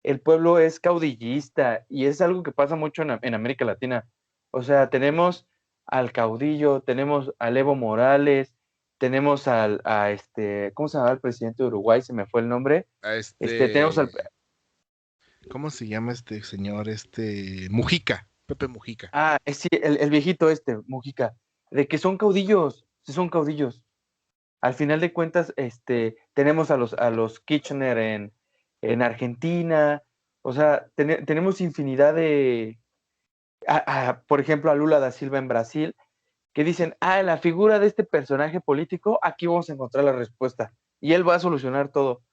El pueblo es caudillista y es algo que pasa mucho en América Latina. O sea, tenemos al caudillo, tenemos a Evo Morales, tenemos ¿cómo se llama el presidente de Uruguay? Se me fue el nombre. A Tenemos ¿cómo se llama este señor? Mujica, Pepe Mujica. sí, el viejito Mujica, de que son caudillos, sí son caudillos. Al final de cuentas, tenemos a los Kirchner en Argentina, o sea, tenemos infinidad por ejemplo, a Lula da Silva en Brasil, que dicen, en la figura de este personaje político, aquí vamos a encontrar la respuesta, y él va a solucionar todo.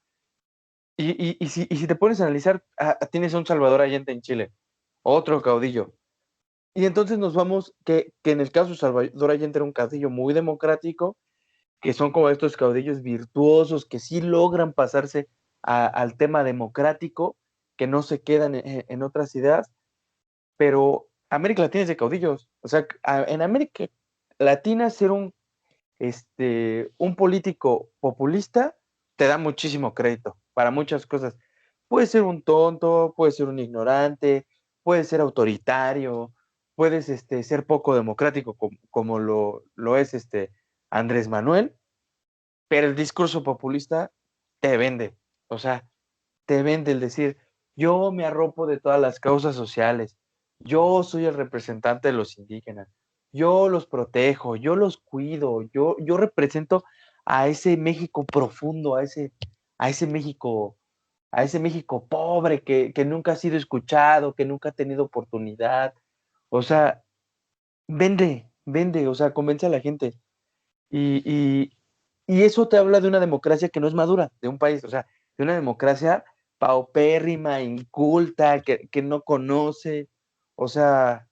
Y si te pones a analizar, tienes a un Salvador Allende en Chile, otro caudillo, y entonces nos vamos, que en el caso de Salvador Allende era un caudillo muy democrático, que son como estos caudillos virtuosos que sí logran pasarse al tema democrático, que no se quedan en otras ideas, pero América Latina es de caudillos. O sea, en América Latina ser un político populista te da muchísimo crédito para muchas cosas. Puede ser un tonto, puede ser un ignorante, puede ser autoritario, puedes ser poco democrático como lo es Andrés Manuel, pero el discurso populista te vende, o sea, te vende el decir, yo me arropo de todas las causas sociales, yo soy el representante de los indígenas, yo los protejo, yo los cuido, yo represento a ese México profundo, a ese México, a ese México pobre que nunca ha sido escuchado, que nunca ha tenido oportunidad. O sea, vende, o sea, convence a la gente. Y, y, y eso te habla de una democracia que no es madura, de un país, o sea, de una democracia paupérrima, inculta, que no conoce, o sea,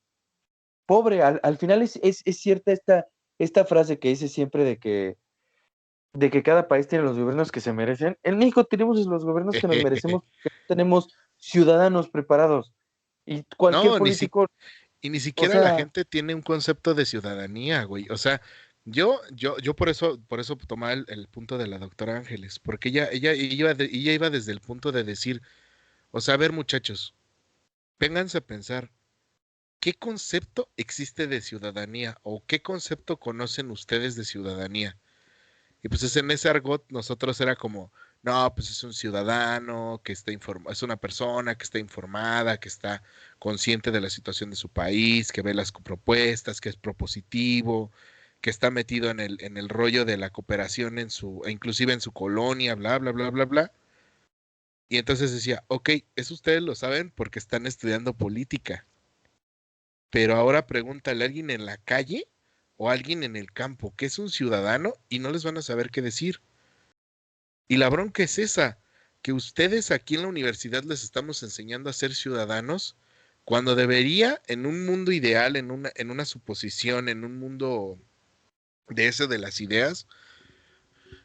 pobre. Al final es cierta esta frase que dice siempre de que cada país tiene los gobiernos que se merecen. En México tenemos los gobiernos que nos merecemos, porque no tenemos ciudadanos preparados. Y cualquier No, político, ni o siquiera la sea, gente tiene un concepto de ciudadanía, güey. O sea, yo por eso tomaba el punto de la doctora Ángeles, porque ella iba desde el punto de decir, o sea, a ver, muchachos, vénganse a pensar, ¿qué concepto existe de ciudadanía o qué concepto conocen ustedes de ciudadanía? Y pues en ese argot nosotros era como, no, pues es un ciudadano que está informado, es una persona que está informada, que está consciente de la situación de su país, que ve las propuestas, que es propositivo, que está metido en el rollo de la cooperación inclusive en su colonia, bla, bla, bla, bla, bla. Y entonces decía, ok, eso ustedes lo saben porque están estudiando política, pero ahora pregúntale a alguien en la calle o a alguien en el campo que es un ciudadano y no les van a saber qué decir. Y la bronca es esa, que ustedes aquí en la universidad les estamos enseñando a ser ciudadanos, cuando debería, en un mundo ideal, en una suposición, en un mundo de ese de las ideas,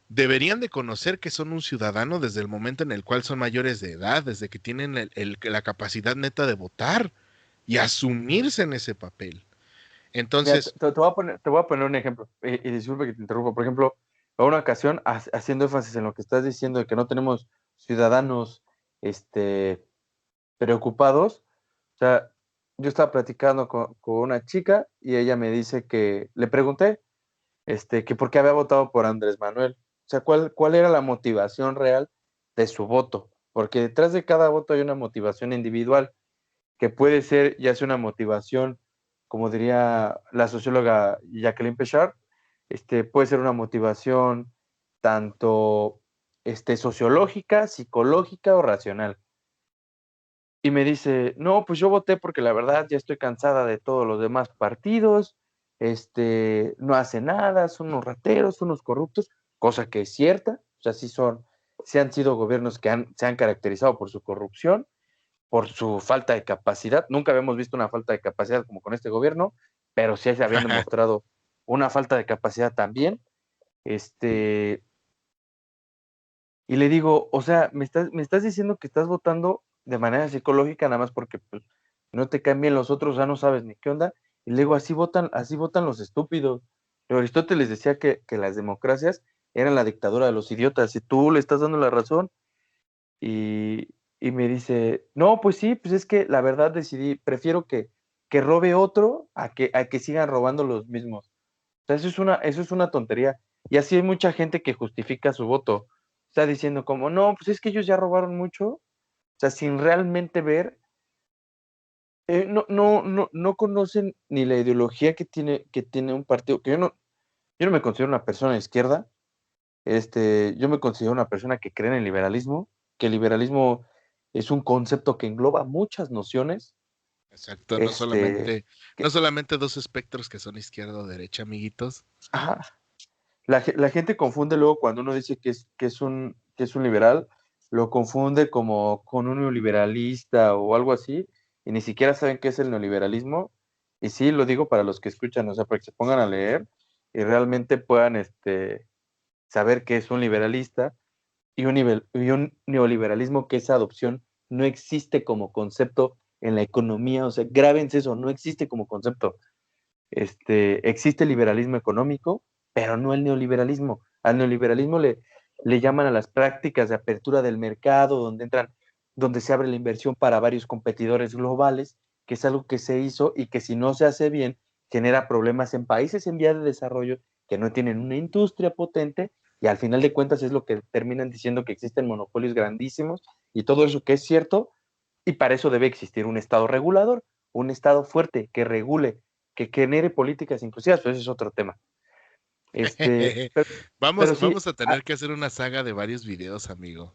deberían de conocer que son un ciudadano desde el momento en el cual son mayores de edad, desde que tienen la capacidad neta de votar y asumirse en ese papel. mira, te, Entonces, te voy a poner un ejemplo, y disculpe que te interrumpa. Por ejemplo, a una ocasión, haciendo énfasis en lo que estás diciendo de que no tenemos ciudadanos preocupados, o sea, yo estaba platicando con una chica y ella me dice le pregunté, que por qué había votado por Andrés Manuel, o sea, cuál era la motivación real de su voto, porque detrás de cada voto hay una motivación individual que puede ser ya sea una motivación, como diría la socióloga Jacqueline Pechard, puede ser una motivación tanto sociológica, psicológica o racional. y me dice, no, pues yo voté porque la verdad ya estoy cansada de todos los demás partidos, no hace nada, son unos rateros, unos corruptos, cosa que es cierta, o sea, sí han sido gobiernos que se han caracterizado por su corrupción, por su falta de capacidad. Nunca habíamos visto una falta de capacidad como con este gobierno, pero sí se habían demostrado una falta de capacidad también. Y le digo, o sea, me estás diciendo que estás votando de manera psicológica nada más porque pues, no te caen bien los otros, ya no sabes ni qué onda. Y le digo, así votan los estúpidos. Pero Aristóteles decía que las democracias eran la dictadura de los idiotas, y tú le estás dando la razón. Y, y me dice, no, pues sí, pues es que la verdad decidí, prefiero que robe otro a que sigan robando los mismos. O sea, eso es una tontería. Y así hay mucha gente que justifica su voto. Está diciendo como, no, pues es que ellos ya robaron mucho. O sea, sin realmente ver, no conocen ni la ideología que tiene un partido. Yo no me considero una persona de izquierda. Yo me considero una persona que cree en el liberalismo, que el liberalismo es un concepto que engloba muchas nociones. Exacto, Este, no que, solamente dos espectros que son izquierda o derecha, amiguitos. ajá, la gente confunde luego cuando uno dice que es un liberal, lo confunde como con un neoliberalista o algo así, y ni siquiera saben qué es el neoliberalismo. Y sí, lo digo para los que escuchan, o sea, para que se pongan a leer y realmente puedan saber qué es un liberalista y un neoliberalismo, que esa adopción no existe como concepto en la economía. O sea, grábense eso, no existe como concepto. Existe el liberalismo económico, pero no el neoliberalismo. Al neoliberalismo le llaman a las prácticas de apertura del mercado, donde se abre la inversión para varios competidores globales, que es algo que se hizo y que si no se hace bien, genera problemas en países en vías de desarrollo que no tienen una industria potente, y al final de cuentas es lo que terminan diciendo, que existen monopolios grandísimos y todo eso, que es cierto. Y para eso debe existir un Estado regulador, un Estado fuerte que regule, que genere políticas inclusivas, pero ese es otro tema. Pero, pero sí, Vamos a tener que hacer una saga de varios videos, amigo.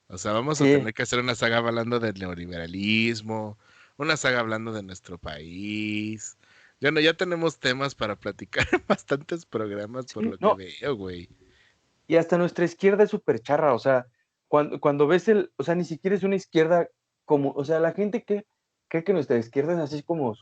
O sea, vamos a sí, tener que hacer una saga hablando del neoliberalismo, una saga hablando de nuestro país. Ya no, ya tenemos temas para platicar en bastantes programas por sí, lo que no, veo, güey. y hasta nuestra izquierda es súper charra. O sea, cuando ves o sea, ni siquiera es una izquierda como, o sea, la gente que cree que nuestra izquierda es así como,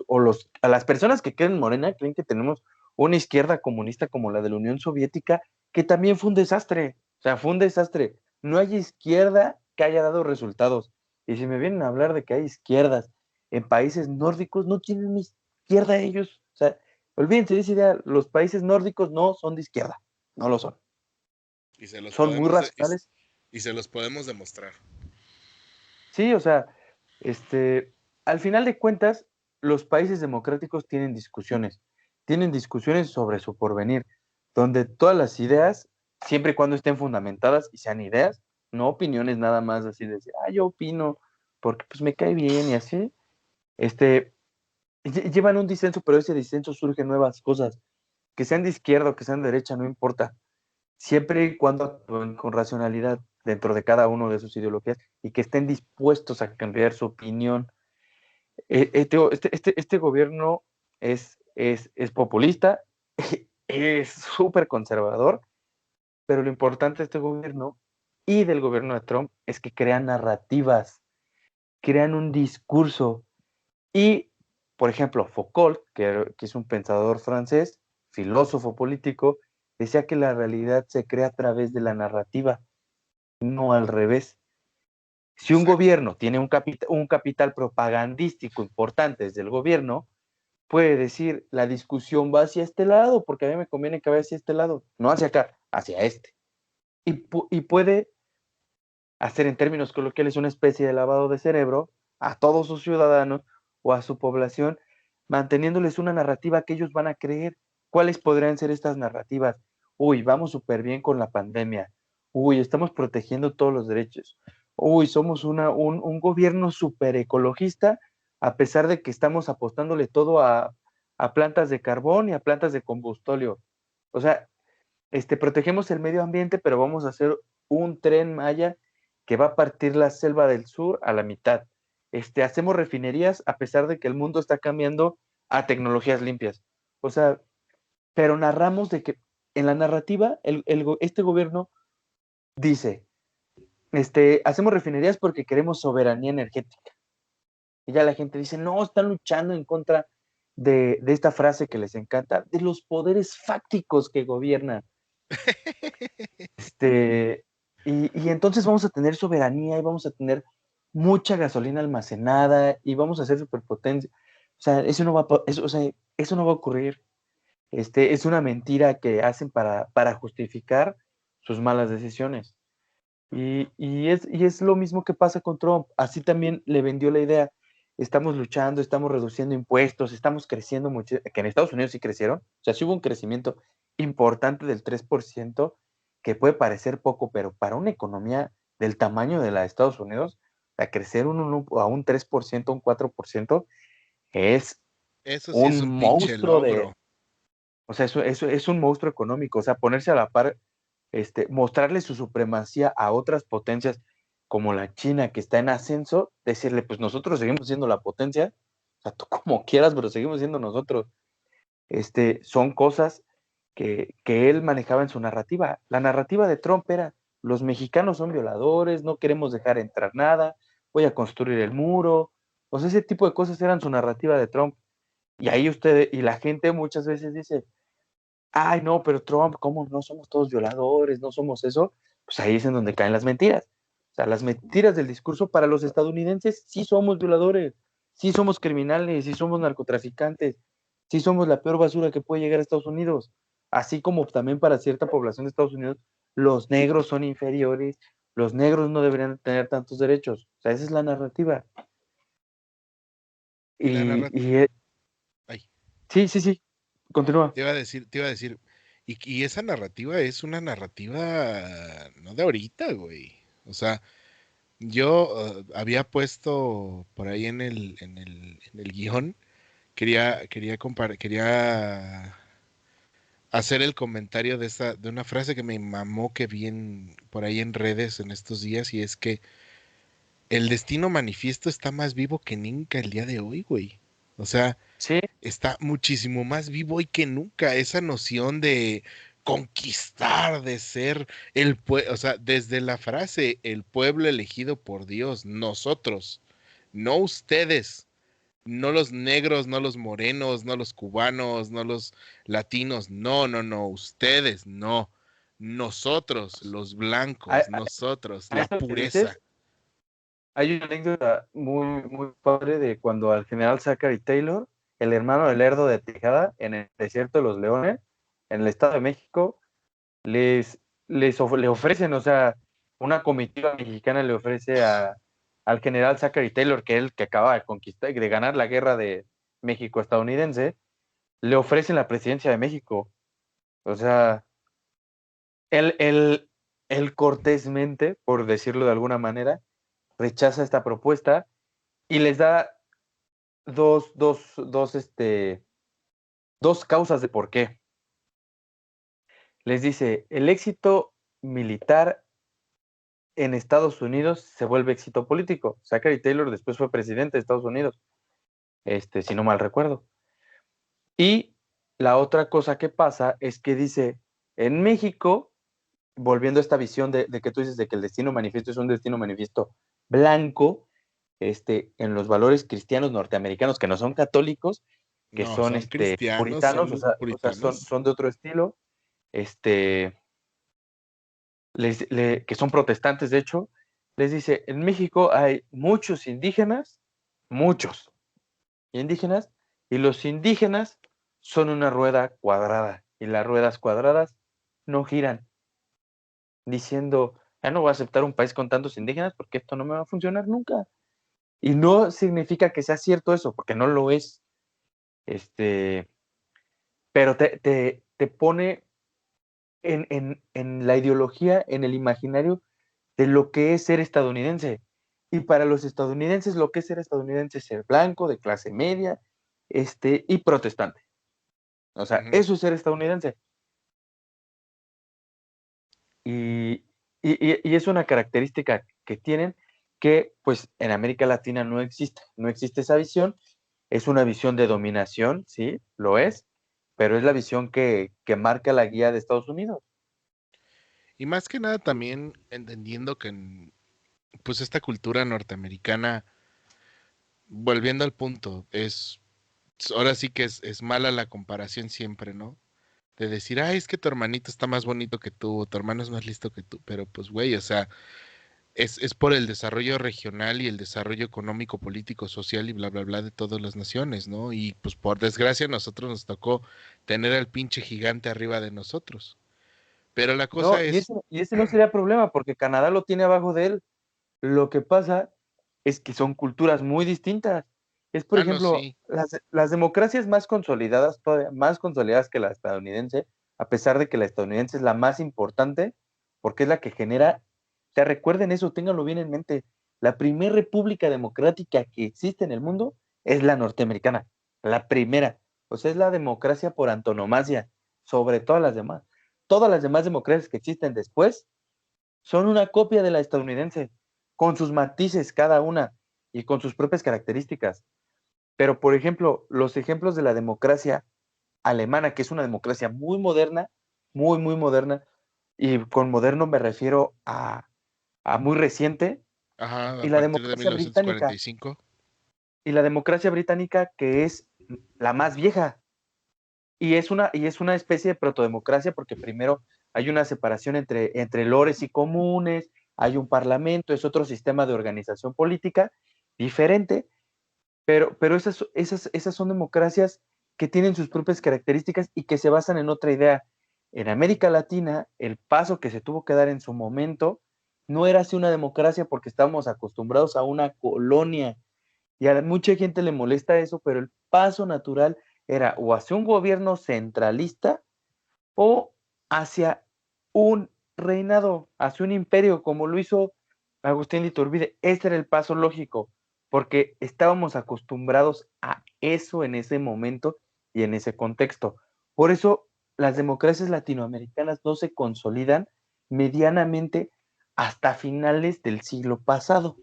a las personas que creen en Morena creen que tenemos una izquierda comunista como la de la Unión Soviética, que también fue un desastre. O sea, fue un desastre. No hay izquierda que haya dado resultados. Y si me vienen a hablar de que hay izquierdas en países nórdicos, no tienen ni izquierda ellos. O sea, olvídense de esa idea, los países nórdicos no son de izquierda, no lo son. Y se los Son muy podemos racionales. y se los podemos demostrar. Sí, o sea, este, al final de cuentas, los países democráticos tienen discusiones sobre su porvenir, donde todas las ideas, siempre y cuando estén fundamentadas y sean ideas, no opiniones nada más así de decir, ah, yo opino porque pues me cae bien y así, este, llevan un disenso, pero ese disenso surge nuevas cosas, que sean de izquierda o que sean de derecha, no importa, siempre y cuando actúen con racionalidad dentro de cada uno de sus ideologías y que estén dispuestos a cambiar su opinión. Este gobierno es populista, es súper conservador, pero lo importante de este gobierno y del gobierno de Trump es que crean narrativas, crean un discurso. Y, por ejemplo, Foucault, que es un pensador francés, filósofo político, decía que la realidad se crea a través de la narrativa, no al revés. Si un Exacto. gobierno tiene un capital propagandístico importante desde el gobierno, puede decir, la discusión va hacia este lado, porque a mí me conviene que vaya hacia este lado, no hacia acá, hacia este. Y puede hacer en términos coloquiales una especie de lavado de cerebro a todos sus ciudadanos o a su población, manteniéndoles una narrativa que ellos van a creer. ¿Cuáles podrían ser estas narrativas? Uy, vamos súper bien con la pandemia. Uy, estamos protegiendo todos los derechos. Uy, somos un gobierno súper ecologista, a pesar de que estamos apostándole todo a plantas de carbón y a plantas de combustóleo. O sea, protegemos el medio ambiente, pero vamos a hacer un tren Maya que va a partir la selva del sur a la mitad. hacemos refinerías a pesar de que el mundo está cambiando a tecnologías limpias. O sea, pero narramos de que en la narrativa este gobierno dice, hacemos refinerías porque queremos soberanía energética. Y ya la gente dice, no, están luchando en contra de esta frase que les encanta, de los poderes fácticos que gobiernan. Y entonces vamos a tener soberanía y vamos a tener mucha gasolina almacenada y vamos a ser superpotencia. O sea, eso no va a ocurrir. Es una mentira que hacen para justificar sus malas decisiones. Y es lo mismo que pasa con Trump. Así también le vendió la idea. Estamos luchando, estamos reduciendo impuestos, estamos creciendo mucho, que en Estados Unidos sí crecieron. O sea, sí hubo un crecimiento importante del 3%, que puede parecer poco, pero para una economía del tamaño de la de Estados Unidos, a crecer a un 3%, un 4%, es Eso sí es un un pinche monstruo de, logro. o sea, eso es un monstruo económico. O sea, ponerse a la par, mostrarle su supremacía a otras potencias como la China que está en ascenso, decirle, pues nosotros seguimos siendo la potencia, o sea, tú como quieras, pero seguimos siendo nosotros. Son cosas que él manejaba en su narrativa. La narrativa de Trump era, los mexicanos son violadores, no queremos dejar entrar nada, voy a construir el muro. O sea, ese tipo de cosas eran su narrativa de Trump. Y ahí y la gente muchas veces dice, ay, no, pero Trump, ¿cómo no somos todos violadores? No somos eso. Pues ahí es en donde caen las mentiras. O sea, las mentiras del discurso para los estadounidenses, sí somos violadores, sí somos criminales, sí somos narcotraficantes, sí somos la peor basura que puede llegar a Estados Unidos. Así como también para cierta población de Estados Unidos, los negros son inferiores, los negros no deberían tener tantos derechos. O sea, esa es la narrativa. Y la Y, narrativa. y Ay, sí, sí, sí, continúa. te iba a decir. Y esa narrativa es una narrativa no de ahorita, güey. O sea, yo había puesto por ahí en el guión, quería hacer el comentario de una frase que me mamó que vi por ahí en redes en estos días, y es que el destino manifiesto está más vivo que nunca el día de hoy, güey. O sea, Sí, está muchísimo más vivo hoy que nunca. Esa noción de conquistar, de ser el pueblo, o sea, desde la frase, el pueblo elegido por Dios, nosotros, no ustedes, no los negros, no los morenos, no los cubanos, no los latinos, no, no, no, ustedes, no. Nosotros, los a, blancos, a- nosotros, a la esto que dices, pureza. hay una anécdota muy, muy padre de cuando al general Zachary Taylor, el hermano del Lerdo de Tejada, en el desierto de los Leones, en el Estado de México, le ofrecen, o sea, una comitiva mexicana le ofrece al general Zachary Taylor, que es el que acaba de conquistar, de ganar la guerra de México-estadounidense, le ofrecen la presidencia de México. O sea, él cortésmente, por decirlo de alguna manera, rechaza esta propuesta y les da dos causas de por qué. Les dice, el éxito militar en Estados Unidos se vuelve éxito político. Zachary Taylor después fue presidente de Estados Unidos, si no mal recuerdo. Y la otra cosa que pasa es que dice, en México, volviendo a esta visión de que tú dices de que el destino manifiesto es un destino manifiesto blanco, en los valores cristianos norteamericanos que no son católicos, que No, son son cristianos, puritanos, son o sea, puritanos. son de otro estilo, este, que son protestantes, de hecho, les dice, en México hay muchos muchos indígenas, y los indígenas son una rueda cuadrada, y las ruedas cuadradas no giran, diciendo, ya no voy a aceptar un país con tantos indígenas porque esto no me va a funcionar nunca. Y no significa que sea cierto eso, porque no lo es. Este, pero te pone en la ideología, en el imaginario de lo que es ser estadounidense. Y para los estadounidenses, lo que es ser estadounidense es ser blanco, de clase media, y protestante. O sea, Ujú. eso es ser estadounidense. Y, y es una característica que tienen que pues en América Latina no existe esa visión, es una visión de dominación, sí, lo es, pero es la visión que marca la guía de Estados Unidos. Y más que nada también entendiendo que pues esta cultura norteamericana, volviendo al punto, ahora sí que es mala la comparación siempre, ¿no? De decir, ay, es que tu hermanito está más bonito que tú, o tu hermano es más listo que tú, pero pues güey, o sea, es por el desarrollo regional y el desarrollo económico, político, social y bla, bla, bla de todas las naciones, ¿no? Y pues por desgracia a nosotros nos tocó tener al pinche gigante arriba de nosotros. Pero la No, cosa es, y ese no sería problema porque Canadá lo tiene abajo de él. Lo que pasa es que son culturas muy distintas. Es, por no, ejemplo, sí, las democracias más consolidadas, todavía más consolidadas que la estadounidense, a pesar de que la estadounidense es la más importante, porque es la que genera, te recuerden eso, ténganlo bien en mente, la primera república democrática que existe en el mundo es la norteamericana, la primera. O sea, es la democracia por antonomasia, sobre todas las demás. Todas las demás democracias que existen después son una copia de la estadounidense, con sus matices cada una y con sus propias características. Pero, por ejemplo, los ejemplos de la democracia alemana, que es una democracia muy moderna, muy moderna, y con moderno me refiero a muy reciente, ajá, a y la partir de democracia británica, 1945. que es la más vieja, y es una especie de protodemocracia porque primero hay una separación entre lores y comunes, hay un parlamento, es otro sistema de organización política diferente, pero esas son democracias que tienen sus propias características y que se basan en otra idea. En América Latina, el paso que se tuvo que dar en su momento no era así una democracia porque estábamos acostumbrados a una colonia y a mucha gente le molesta eso, pero el paso natural era o hacia un gobierno centralista o hacia un reinado, hacia un imperio, como lo hizo Agustín de Iturbide. Ese era el paso lógico, porque estábamos acostumbrados a eso en ese momento y en ese contexto. Por eso las democracias latinoamericanas no se consolidan medianamente hasta finales del siglo pasado.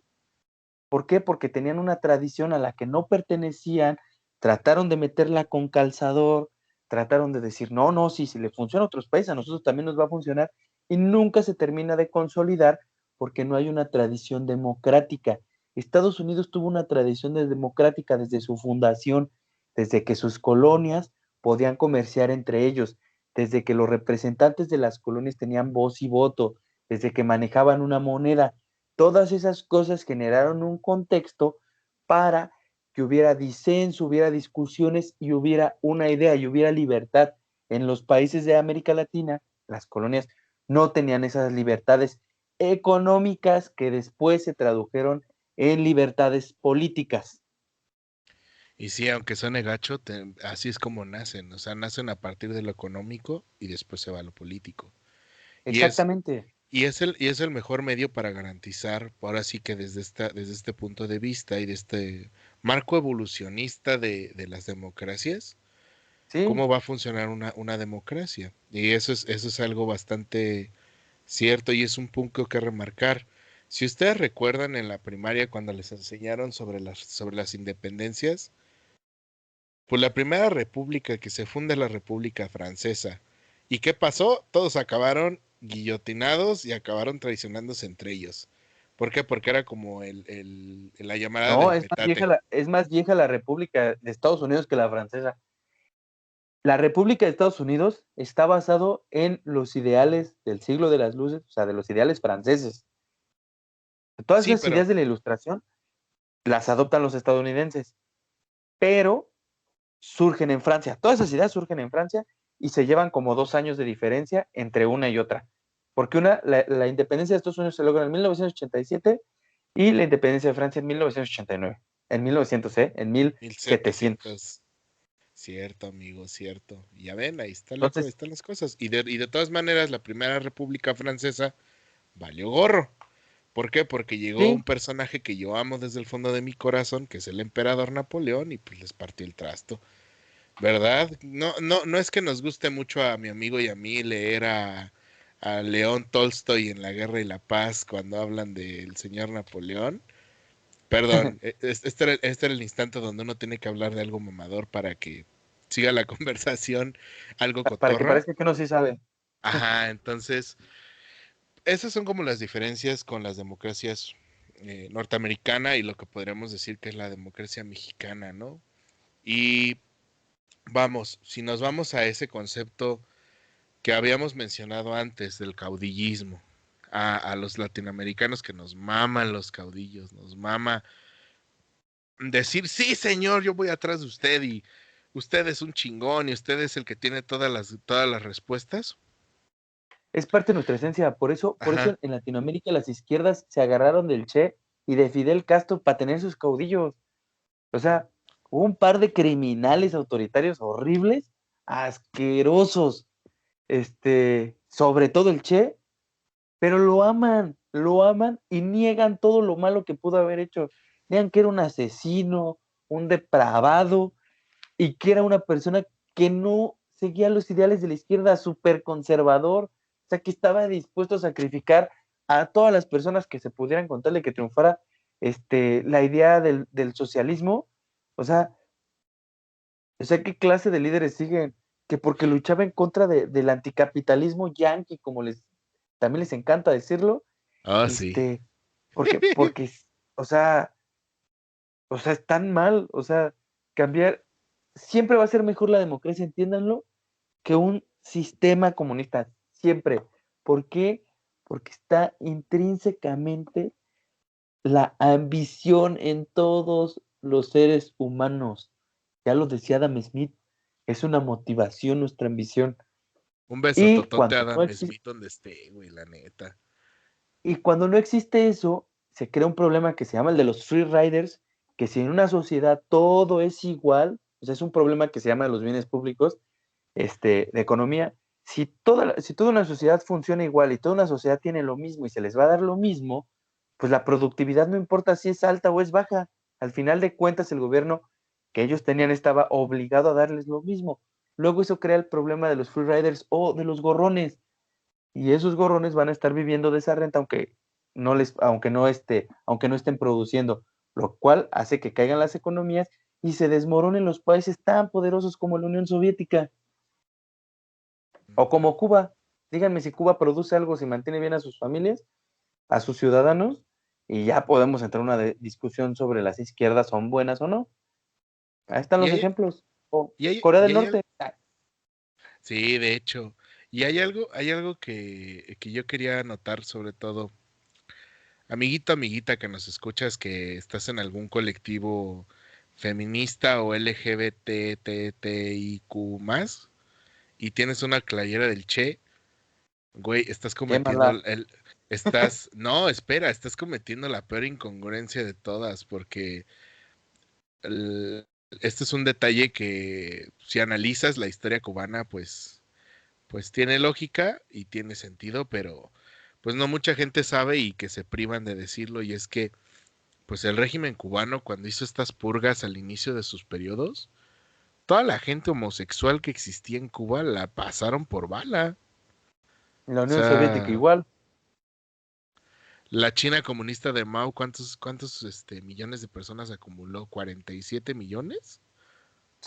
¿Por qué? Porque tenían una tradición a la que no pertenecían, trataron de meterla con calzador, trataron de decir, no, no, sí, si le funciona a otros países, a nosotros también nos va a funcionar, y nunca se termina de consolidar porque no hay una tradición democrática. Estados Unidos tuvo una tradición democrática desde su fundación, desde que sus colonias podían comerciar entre ellos, desde que los representantes de las colonias tenían voz y voto, desde que manejaban una moneda. Todas esas cosas generaron un contexto para que hubiera disenso, hubiera discusiones y hubiera una idea y hubiera libertad. En los países de América Latina, las colonias no tenían esas libertades económicas que después se tradujeron en libertades políticas. Y sí, aunque suene gacho, así es como nacen, o sea, nacen a partir de lo económico y después se va a lo político. Y es, Exactamente. y es el mejor medio para garantizar, ahora sí que desde este punto de vista y de este marco evolucionista de las democracias, Sí, cómo va a funcionar una democracia. Y eso es algo bastante cierto y es un punto que remarcar. Si ustedes recuerdan en la primaria cuando les enseñaron sobre las independencias, pues la primera república que se funda es la República Francesa. ¿Y qué pasó? Todos acabaron guillotinados y acabaron traicionándose entre ellos. ¿Por qué? Porque era como la llamada no, del petate. es más vieja la República de Estados Unidos que la francesa. La República de Estados Unidos está basado en los ideales del siglo de las luces, o sea, de los ideales franceses. Todas Sí, esas pero ideas de la ilustración las adoptan los estadounidenses, pero surgen en Francia. Todas esas ideas surgen en Francia y se llevan como 2 años de diferencia entre una y otra. Porque la independencia de Estados Unidos se logra en 1987 y la independencia de Francia en 1989. En 1900, ¿eh? En 1700. 1700. Cierto, amigo, cierto. Ya ven, ahí Entonces, están las cosas. Y de todas maneras, la primera República Francesa valió gorro. ¿Por qué? Porque llegó un sí, personaje que yo amo desde el fondo de mi corazón, que es el emperador Napoleón, y pues les partió el trasto. ¿Verdad? No, no, no es que nos guste mucho a mi amigo y a mí leer a a León Tolstoy en La Guerra y la Paz cuando hablan del señor Napoleón. Perdón, este era el instante donde uno tiene que hablar de algo mamador para que siga la conversación algo Para que cotorra. parezca que uno sí sabe. Ajá, entonces, esas son como las diferencias con las democracias norteamericana y lo que podríamos decir que es la democracia mexicana, ¿no? Y vamos, si nos vamos a ese concepto que habíamos mencionado antes del caudillismo, a los latinoamericanos que nos maman los caudillos, nos mama decir, sí, señor, yo voy atrás de usted y usted es un chingón y usted es el que tiene todas las respuestas. Es parte de nuestra esencia. Por eso Ajá, en Latinoamérica las izquierdas se agarraron del Che y de Fidel Castro para tener sus caudillos. O sea, hubo un par de criminales autoritarios horribles, asquerosos, sobre todo el Che, pero lo aman y niegan todo lo malo que pudo haber hecho. Niegan que era un asesino, un depravado y que era una persona que no seguía los ideales de la izquierda, súper conservador, o sea, que estaba dispuesto a sacrificar a todas las personas que se pudieran contarle que triunfara la idea del socialismo. O sea, ¿qué clase de líderes siguen? Que porque luchaba en contra del anticapitalismo yanqui, como también les encanta decirlo, oh sí. este, porque, o sea, es tan mal, o sea, cambiar, siempre va a ser mejor la democracia, entiéndanlo, que un sistema comunista, siempre. ¿Por qué? Porque está intrínsecamente la ambición en todos los seres humanos. Ya lo decía Adam Smith, es una motivación nuestra ambición. Un beso Y totote cuando a no Adam existe, Smith donde esté, güey, la neta. y cuando no existe eso, se crea un problema que se llama el de los free riders, que si en una sociedad todo es igual, o sea, es un problema que se llama de los bienes públicos, de economía, si toda una sociedad funciona igual y toda una sociedad tiene lo mismo y se les va a dar lo mismo, pues la productividad no importa si es alta o es baja. Al final de cuentas, el gobierno que ellos tenían estaba obligado a darles lo mismo. Luego eso crea el problema de los free riders o de los gorrones. Y esos gorrones van a estar viviendo de esa renta aunque no estén produciendo, lo cual hace que caigan las economías y se desmoronen los países tan poderosos como la Unión Soviética. O como Cuba. Díganme si Cuba produce algo, si mantiene bien a sus familias, a sus ciudadanos, y ya podemos entrar en una discusión sobre las izquierdas son buenas o no. Ahí están Y los hay, ejemplos. O y hay, Corea y del hay Norte. sí, de hecho. Y hay algo que yo quería anotar, sobre todo, amiguito, amiguita que nos escuchas, que estás en algún colectivo feminista o LGBTTIQ más y tienes una playera del Che, güey, estás cometiendo Quémala. no, espera, estás cometiendo la peor incongruencia de todas, porque este es un detalle que si analizas la historia cubana, pues tiene lógica y tiene sentido, pero pues no mucha gente sabe y que se privan de decirlo, y es que pues el régimen cubano cuando hizo estas purgas al inicio de sus periodos, toda la gente homosexual que existía en Cuba la pasaron por bala. La O Unión Soviética sea, igual. la China comunista de Mao, ¿cuántos millones de personas acumuló? ¿47 millones?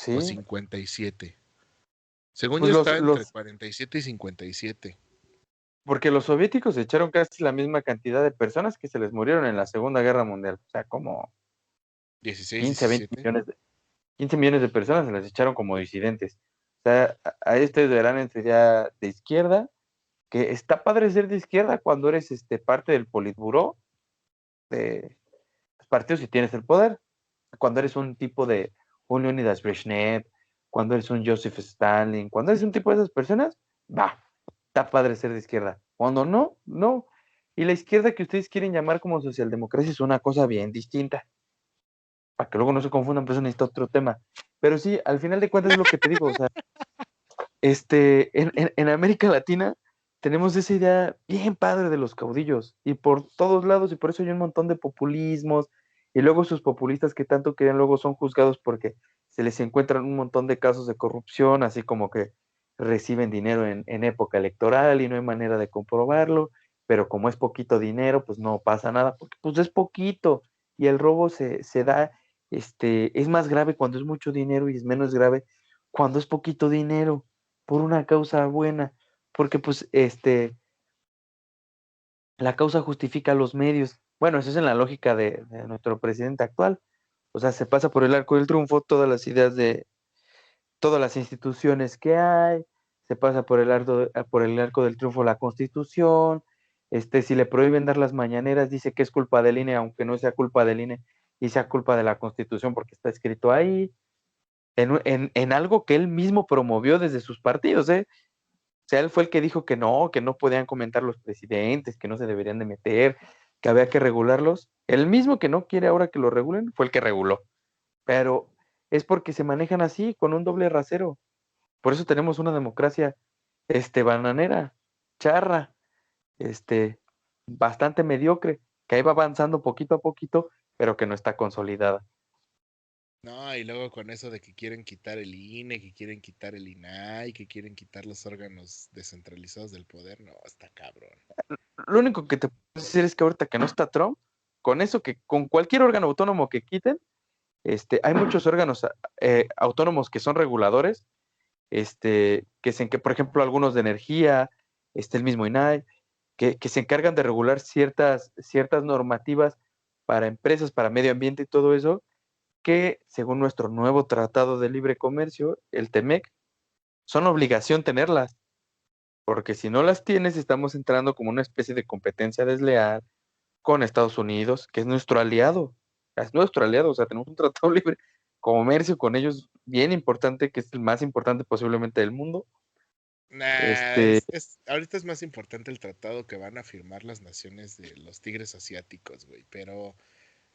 ¿O Sí. 57? Según yo Pues estaba entre 47 y 57. porque los soviéticos echaron casi la misma cantidad de personas que se les murieron en la Segunda Guerra Mundial. O sea, como 16, 15, 20 17. millones 15 millones de personas se las echaron como disidentes. O sea, a este verán entre ya de izquierda, que está padre ser de izquierda cuando eres parte del politburó de los partidos y tienes el poder. Cuando eres un tipo de un Leonidas Brezhnev, cuando eres un Joseph Stalin, cuando eres un tipo de esas personas, va, está padre ser de izquierda. Cuando no, no. Y la izquierda que ustedes quieren llamar como socialdemocracia es una cosa bien distinta. Para que luego no se confundan, pero eso necesita otro tema. Pero sí, al final de cuentas es lo que te digo, o sea, en América Latina tenemos esa idea bien padre de los caudillos y por todos lados y por eso hay un montón de populismos y luego sus populistas que tanto querían luego son juzgados porque se les encuentran un montón de casos de corrupción, así como que reciben dinero en época electoral y no hay manera de comprobarlo, pero como es poquito dinero, pues no pasa nada, porque pues es poquito y el robo se da, es más grave cuando es mucho dinero y es menos grave cuando es poquito dinero, por una causa buena, porque pues la causa justifica los medios. Bueno, eso es en la lógica de nuestro presidente actual. O sea, se pasa por el arco del triunfo todas las ideas de todas las instituciones que hay, se pasa por el arco del triunfo la Constitución, si le prohíben dar las mañaneras, dice que es culpa del INE, aunque no sea culpa del INE y sea culpa de la Constitución porque está escrito ahí, en algo que él mismo promovió desde sus partidos, ¿eh? O sea, él fue el que dijo que no podían comentar los presidentes, que no se deberían de meter, que había que regularlos. El mismo que no quiere ahora que lo regulen fue el que reguló. Pero es porque se manejan así, con un doble rasero. Por eso tenemos una democracia, bananera, charra, bastante mediocre, que ahí va avanzando poquito a poquito, pero que no está consolidada. No, y luego con eso de que quieren quitar el INE, que quieren quitar el INAI, que quieren quitar los órganos descentralizados del poder, no, está cabrón. Lo único que te puedo decir es que ahorita que no está Trump, con eso que con cualquier órgano autónomo que quiten, hay muchos órganos autónomos que son reguladores, que por ejemplo, algunos de energía, el mismo INAI, que se encargan de regular ciertas normativas para empresas, para medio ambiente y todo eso, que según nuestro nuevo Tratado de Libre Comercio, el TEMEC, son obligación tenerlas, porque si no las tienes, estamos entrando como una especie de competencia desleal con Estados Unidos, que es nuestro aliado, o sea, tenemos un tratado libre comercio con ellos bien importante, que es el más importante posiblemente del mundo. Nah, ahorita es más importante el tratado que van a firmar las naciones de los tigres asiáticos, güey, pero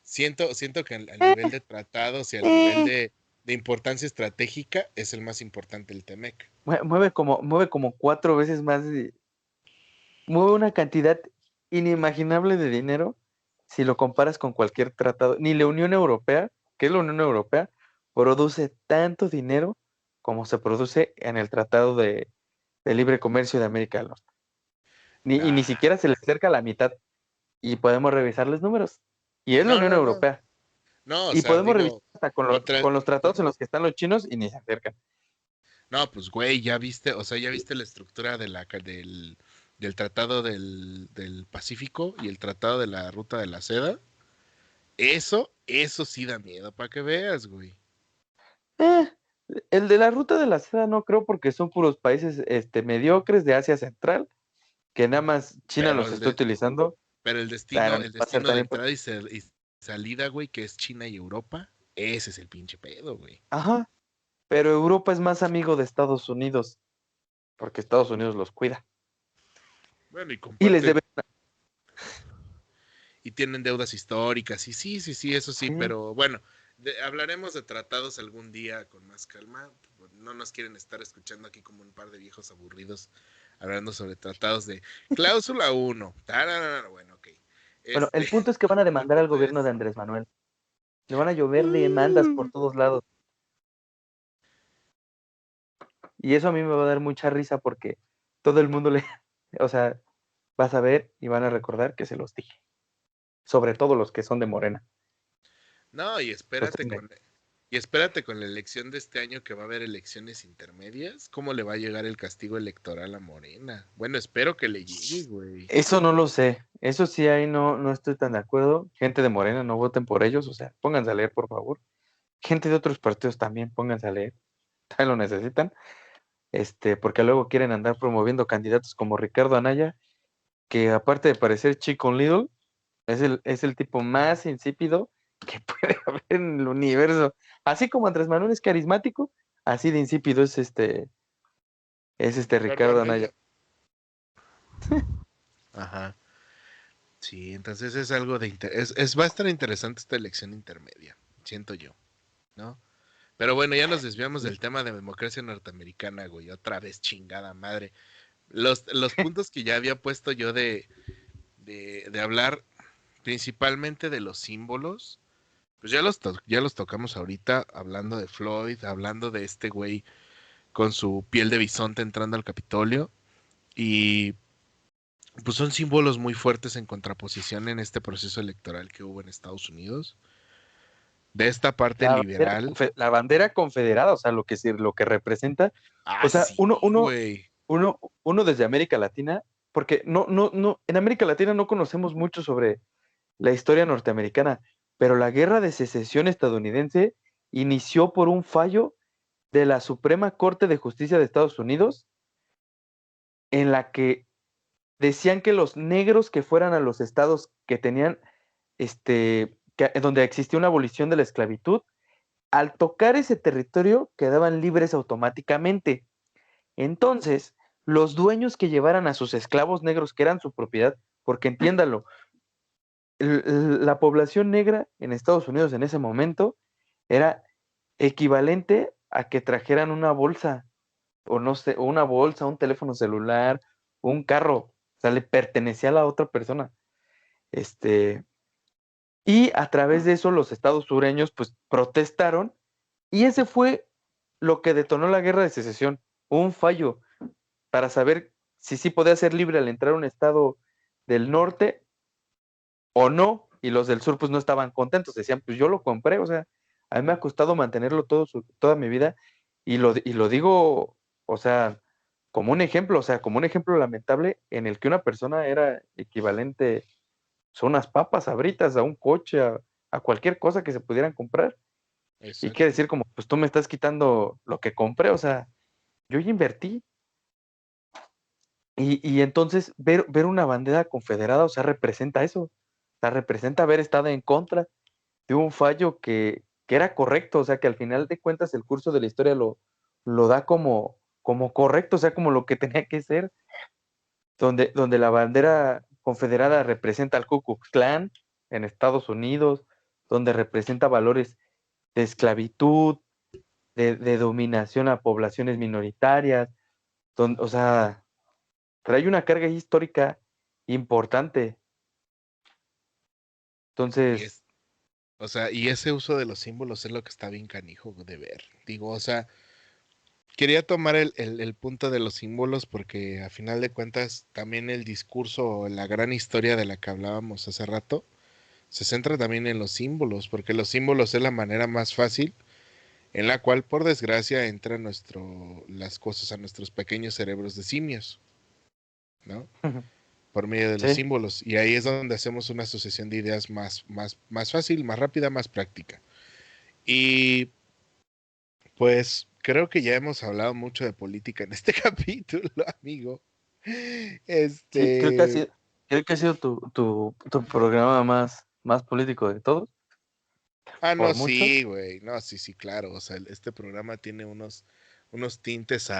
siento que al nivel de tratados y al nivel de importancia estratégica es el más importante el TEMEC. Mueve como 4 veces más, mueve una cantidad inimaginable de dinero si lo comparas con cualquier tratado. Ni la Unión Europea, que es la Unión Europea, produce tanto dinero como se produce en el Tratado de Libre Comercio de América del Norte. Y ni Nah, siquiera se le acerca a la mitad. Y podemos revisar los números. Y es la no, Unión no, no. Europea. No, o Y sea, podemos revisar digo, hasta otra, con los tratados en los que están los chinos y ni se acercan. no, pues güey, ya viste, o sea, ya viste la estructura del tratado del Pacífico y el tratado de la Ruta de la Seda. Eso sí da miedo para que veas, güey. Eh, el de la ruta de la seda no creo porque son puros países mediocres de Asia Central, que nada más China Pero los el está de, utilizando, pero pero no el va a ser destino tan de importante. entrada y salida, güey, que es China y Europa, ese es el pinche pedo, güey. Ajá, pero Europa es más amigo de Estados Unidos, porque Estados Unidos los cuida. Bueno, y Y les comparten, debe... y tienen deudas históricas, y sí, eso sí, Sí. pero bueno, hablaremos de tratados algún día con más calma. No nos quieren estar escuchando aquí como un par de viejos aburridos hablando sobre tratados de cláusula 1. Bueno, ok. Bueno, Este, el punto es que van a el demandar al punto gobierno es. de Andrés Manuel. Le van a llover demandas por todos lados. Y eso a mí me va a dar mucha risa porque todo el mundo le, o sea, vas a ver y van a recordar que se los dije. Sobre todo los que son de Morena. No, Entonces, y espérate con la elección de este año que va a haber elecciones intermedias. ¿Cómo le va a llegar el castigo electoral a Morena? Bueno, espero que le llegue, güey. eso no lo sé. Eso sí, ahí no estoy tan de acuerdo. Gente de Morena, no voten por ellos. O sea, pónganse a leer, por favor. Gente de otros partidos también, pónganse a leer. También lo necesitan. Porque luego quieren andar promoviendo candidatos como Ricardo Anaya, que aparte de parecer Chico Little, es el tipo más insípido que puede haber en el universo. Así como Andrés Manuel es carismático, así de insípido es este Ricardo Ricardo Anaya. Anaya. Ajá. Sí, entonces es algo de interés. Va a estar interesante esta elección intermedia, siento yo, ¿no? Pero bueno, ya nos desviamos del tema de democracia norteamericana, güey. Otra vez, chingada madre. Los puntos que ya había puesto yo de hablar principalmente de los símbolos, pues ya los tocamos ahorita, hablando de Floyd, hablando de este güey con su piel de bisonte entrando al Capitolio. Y pues son símbolos muy fuertes en contraposición en este proceso electoral que hubo en Estados Unidos. De esta parte liberal. La bandera confederada, o sea, lo que representa, Ah, o sea, sí, güey. uno desde América Latina, porque en América Latina no conocemos mucho sobre la historia norteamericana, pero la guerra de secesión estadounidense inició por un fallo de la Suprema Corte de Justicia de Estados Unidos, en la que decían que los negros que fueran a los estados que tenían, donde existía una abolición de la esclavitud, al tocar ese territorio quedaban libres automáticamente. Entonces, los dueños que llevaran a sus esclavos negros, que eran su propiedad, porque entiéndalo, la población negra en Estados Unidos en ese momento era equivalente a que trajeran una bolsa, o no sé, o una bolsa, un teléfono celular, un carro, o sea, le pertenecía a la otra persona. Este, y a través de eso los estados sureños pues protestaron y ese fue lo que detonó la guerra de secesión, un fallo para saber si sí podía ser libre al entrar a un estado del norte o no, y los del sur pues no estaban contentos, decían, pues yo lo compré, o sea, a mí me ha costado mantenerlo toda mi vida, y lo digo, o sea, como un ejemplo, o sea, como un ejemplo lamentable en el que una persona era equivalente a unas papas, sabritas, a un coche, a cualquier cosa que se pudieran comprar, y quiere Exacto. decir como, pues tú me estás quitando lo que compré, o sea, yo ya invertí, y entonces ver una bandera confederada, o sea, representa eso, o sea, representa haber estado en contra de un fallo que era correcto, o sea, que al final de cuentas el curso de la historia lo da como correcto, o sea, como lo que tenía que ser, donde la bandera confederada representa al Ku Klux Klan en Estados Unidos, donde representa valores de esclavitud, de dominación a poblaciones minoritarias, o sea, trae una carga histórica importante. Y Entonces, es, o sea, y ese uso de los símbolos es lo que está bien canijo de ver. Digo, o sea, quería tomar el punto de los símbolos porque a final de cuentas también el discurso, la gran historia de la que hablábamos hace rato, se centra también en los símbolos, porque los símbolos es la manera más fácil en la cual, por desgracia, entran las cosas a nuestros pequeños cerebros de simios, ¿no? Por medio de los sí, símbolos. Y ahí es donde hacemos una asociación de ideas más fácil, más rápida, más práctica. Y pues creo que ya hemos hablado mucho de política en este capítulo, amigo. sí, Este, creo que ha sido tu programa más político de todos, no, por mucho. sí, güey, no, sí, sí, claro, o sea, este programa tiene unos tintes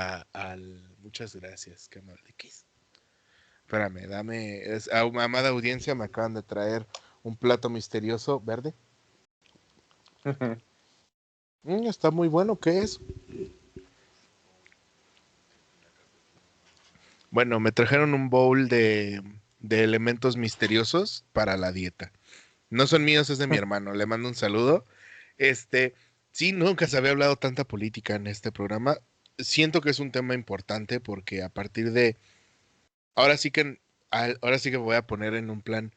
muchas gracias, qué amable que es. Espérame, amada audiencia, me acaban de traer un plato misterioso verde. Está muy bueno, ¿qué es? Bueno, me trajeron un bowl de elementos misteriosos para la dieta. No son míos, es de mi hermano. Le mando un saludo. Este, sí, nunca se había hablado tanta política en este programa. Siento que es un tema importante porque a partir de, ahora sí que, ahora sí que me voy a poner en un plan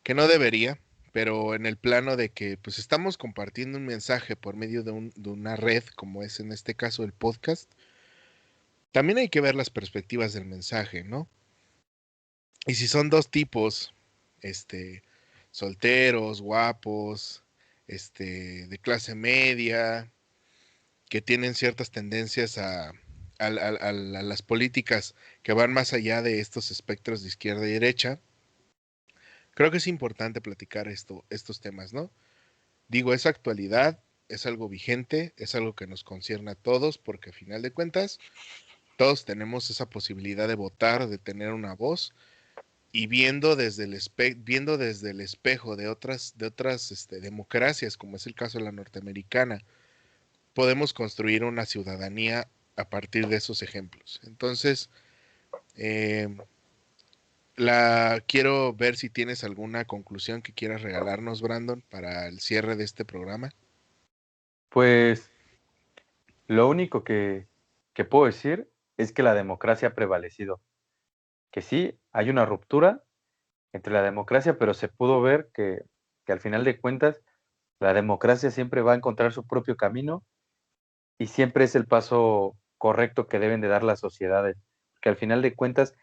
que no debería, pero en el plano de que pues estamos compartiendo un mensaje por medio de una red, como es en este caso el podcast. También hay que ver las perspectivas del mensaje, ¿no? Y si son dos tipos, este, solteros, guapos, de clase media, que tienen ciertas tendencias a las políticas que van más allá de estos espectros de izquierda y derecha, creo que es importante platicar estos temas, ¿no? Digo, es actualidad, es algo vigente, es algo que nos concierne a todos, porque a final de cuentas, todos tenemos esa posibilidad de votar, de tener una voz y viendo desde el espejo de otras democracias, como es el caso de la norteamericana, podemos construir una ciudadanía a partir de esos ejemplos. Entonces, eh, quiero ver si tienes alguna conclusión que quieras regalarnos, Brandon, para el cierre de este programa. Pues lo único que puedo decir es que la democracia ha prevalecido. Que sí, hay una ruptura entre la democracia, pero se pudo ver que al final de cuentas la democracia siempre va a encontrar su propio camino y siempre es el paso correcto que deben de dar las sociedades, que al final de cuentas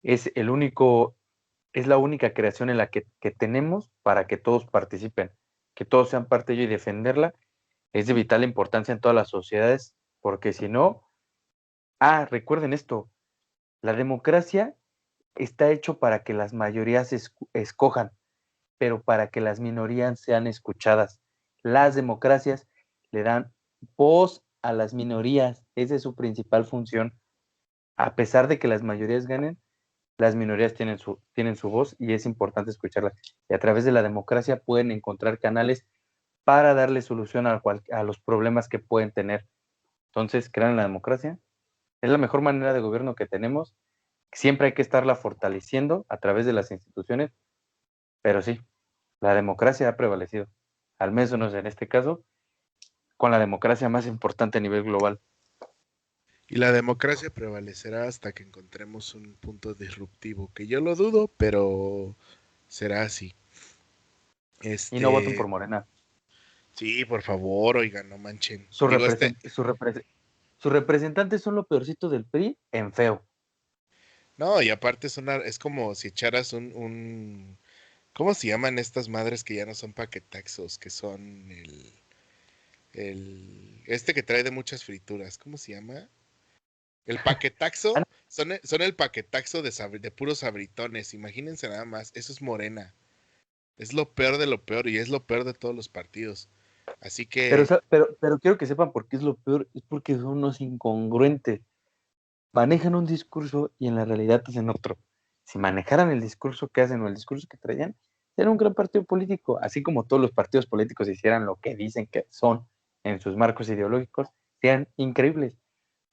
es el único, es la única creación en la que tenemos para que todos participen, que todos sean parte de ella y defenderla es de vital importancia en todas las sociedades, porque si no, recuerden esto, la democracia está hecho para que las mayorías escojan, pero para que las minorías sean escuchadas. Las democracias le dan voz a las minorías, esa es su principal función. A pesar de que las mayorías ganen, las minorías tienen su voz y es importante escucharlas. Y a través de la democracia pueden encontrar canales para darle solución a los problemas que pueden tener. Entonces, crean en la democracia. Es la mejor manera de gobierno que tenemos. Siempre hay que estarla fortaleciendo a través de las instituciones, pero sí, la democracia ha prevalecido. Al menos en este caso, con la democracia más importante a nivel global. Y la democracia prevalecerá hasta que encontremos un punto disruptivo, que yo lo dudo, pero será así. Y no voten Este, por Morena. sí, por favor, oigan, no manchen. Su Digo, sus representantes son lo peorcito del PRI en feo. no, y aparte es como si echaras ¿cómo se llaman estas madres que ya no son paquetaxos, que son este que trae de muchas frituras? ¿Cómo se llama? El paquetaxo, son el paquetaxo de puros sabritones, imagínense nada más, eso es Morena. Es lo peor de lo peor y es lo peor de todos los partidos. Así Pero, que, pero quiero que sepan por qué es lo peor, es porque son unos incongruentes. Manejan un discurso y en la realidad hacen otro. Si manejaran el discurso que hacen o el discurso que traían, sería un gran partido político, así como todos los partidos políticos hicieran lo que dicen que son en sus marcos ideológicos, sean increíbles.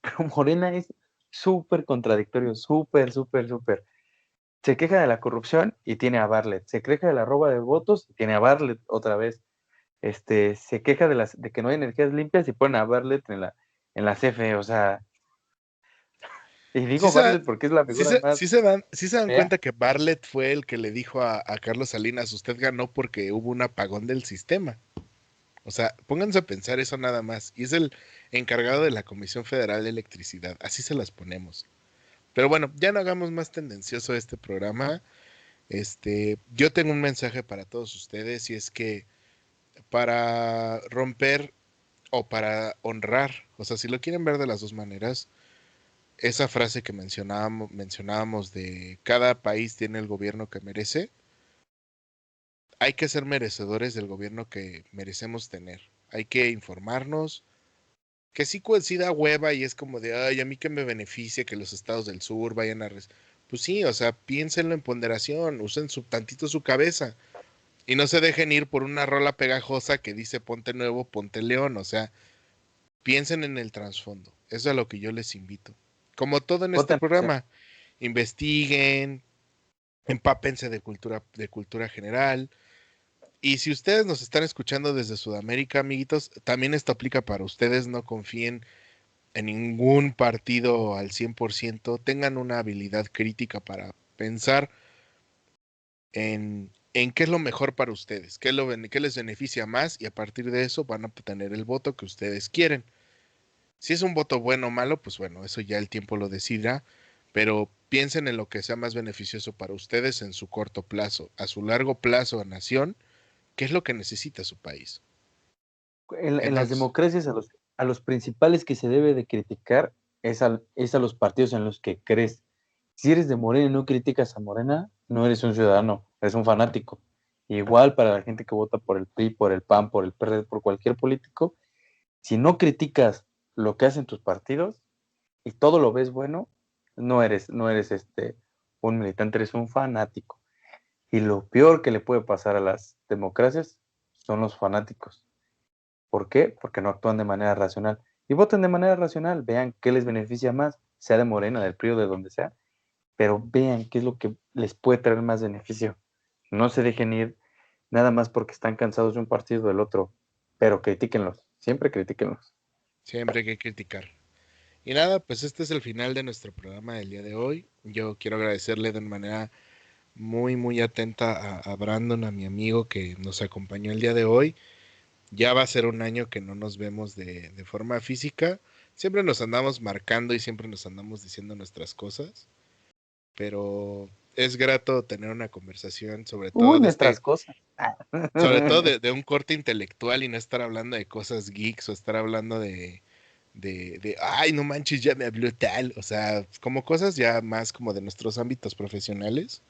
Pero Morena es súper contradictorio, súper. Se queja de la corrupción y tiene a Bartlett. Se queja de la roba de votos y tiene a Bartlett otra vez. Se queja de que no hay energías limpias y ponen a Bartlett en la CFE. O sea, y sí digo se, Bartlett porque es la figura más sí se dan fea. cuenta que Bartlett fue el que le dijo a Carlos Salinas, usted ganó porque hubo un apagón del sistema. O sea, pónganse a pensar eso nada más. Y es el encargado de la Comisión Federal de Electricidad. Así se las ponemos. Pero bueno, ya no hagamos más tendencioso este programa. Yo tengo un mensaje para todos ustedes y es que para romper o para honrar, o sea, si lo quieren ver de las dos maneras, esa frase que mencionábamos de cada país tiene el gobierno que merece, hay que ser merecedores del gobierno que merecemos tener. Hay que informarnos, que sí da hueva y es como de, ay, a mí que me beneficia que los estados del sur vayan a... Pues sí, o sea, piénsenlo en ponderación, usen tantito su cabeza y no se dejen ir por una rola pegajosa que dice ponte nuevo, ponte león, o sea, piensen en el trasfondo. Eso es a lo que yo les invito. Como todo en este Voten acción. programa, investiguen, empápense de cultura general. Y si ustedes nos están escuchando desde Sudamérica, amiguitos, también esto aplica para ustedes. No confíen en ningún partido al 100%. Tengan una habilidad crítica para pensar en qué es lo mejor para ustedes, qué les beneficia más y a partir de eso van a obtener el voto que ustedes quieren. Si es un voto bueno o malo, pues bueno, eso ya el tiempo lo decidirá, pero piensen en lo que sea más beneficioso para ustedes en su corto plazo, a su largo plazo, nación, qué es lo que necesita su país. En las Entonces, democracias a los principales que se debe de criticar es a los partidos en los que crees. Si eres de Morena y no criticas a Morena, no eres un ciudadano, eres un fanático. Igual para la gente que vota por el PRI, por el PAN, por el PRD, por cualquier político, si no criticas lo que hacen tus partidos y todo lo ves bueno, no eres un militante, eres un fanático. Y lo peor que le puede pasar a las democracias son los fanáticos. ¿Por qué? Porque no actúan de manera racional. Y voten de manera racional, vean qué les beneficia más, sea de Morena, del PRI o de donde sea, pero vean qué es lo que les puede traer más beneficio. No se dejen ir nada más porque están cansados de un partido o del otro, pero critíquenlos, siempre critíquenlos. siempre hay que criticar. Y nada, pues este es el final de nuestro programa del día de hoy. Yo quiero agradecerle de una manera muy, muy atenta a Brandon, a mi amigo que nos acompañó el día de hoy. Ya va a ser un año que no nos vemos de forma física. Siempre nos andamos marcando y siempre nos andamos diciendo nuestras cosas, pero es grato tener una conversación Uy, nuestras cosas. sobre todo de un corte intelectual y no estar hablando de cosas geeks o estar hablando ay, no manches, ya me habló tal, o sea, como cosas ya más como de nuestros ámbitos profesionales.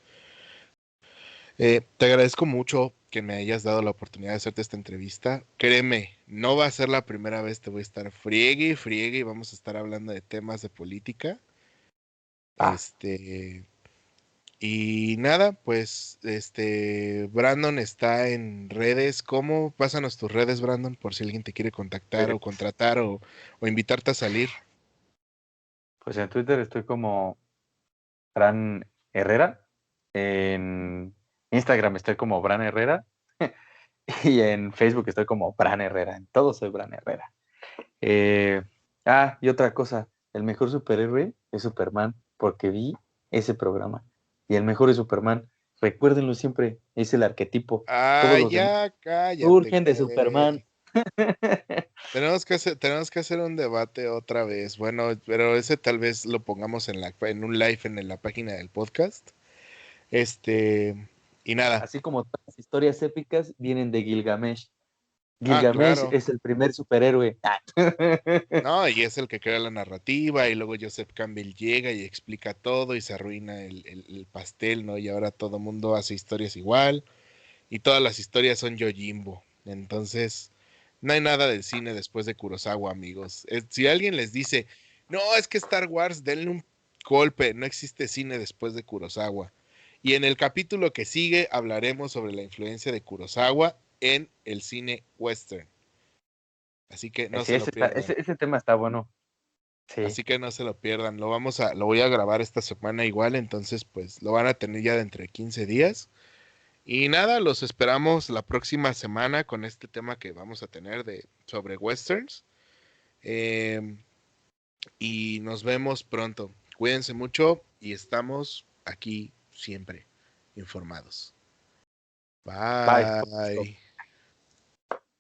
Te agradezco mucho que me hayas dado la oportunidad de hacerte esta entrevista. Créeme, no va a ser la primera vez, te voy a estar friegue y friegue y vamos a estar hablando de temas de política. Ah, Este, y nada, pues, Brandon está en redes. ¿Cómo? Pásanos tus redes, Brandon, por si alguien te quiere contactar o Pues, contratar o invitarte a salir. pues en Twitter estoy como Bran Herrera. En Instagram estoy como Bran Herrera. Y en Facebook estoy como Bran Herrera. En todo soy Bran Herrera. Eh, y otra cosa. El mejor superhéroe es Superman porque vi ese programa. Y el mejor es Superman. Recuérdenlo siempre. Es el arquetipo. Ah, Todos los demás ya, cállate, surgen de Superman. güey. Tenemos que hacer un debate otra vez. Bueno, pero ese tal vez lo pongamos en un live en la página del podcast. Este, y nada. así como todas las historias épicas vienen de Gilgamesh. Ah, Gilgamesh claro. es el primer superhéroe. No, y es el que crea la narrativa, y luego Joseph Campbell llega y explica todo y se arruina el pastel, ¿no? Y ahora todo mundo hace historias igual, y todas las historias son Yojimbo. Entonces, no hay nada del cine después de Kurosawa, amigos. Si alguien les dice, no, es que Star Wars, denle un golpe, no existe cine después de Kurosawa. Y en el capítulo que sigue hablaremos sobre la influencia de Kurosawa en el cine western. Así que no Sí, se lo pierdan. ese tema está bueno. Sí. Así que no se lo pierdan. Lo voy a grabar esta semana igual, entonces pues lo van a tener ya dentro de 15 días. Y nada, los esperamos la próxima semana con este tema que vamos a tener sobre westerns. Eh, y nos vemos pronto. Cuídense mucho y estamos aquí siempre informados. Bye. Bye.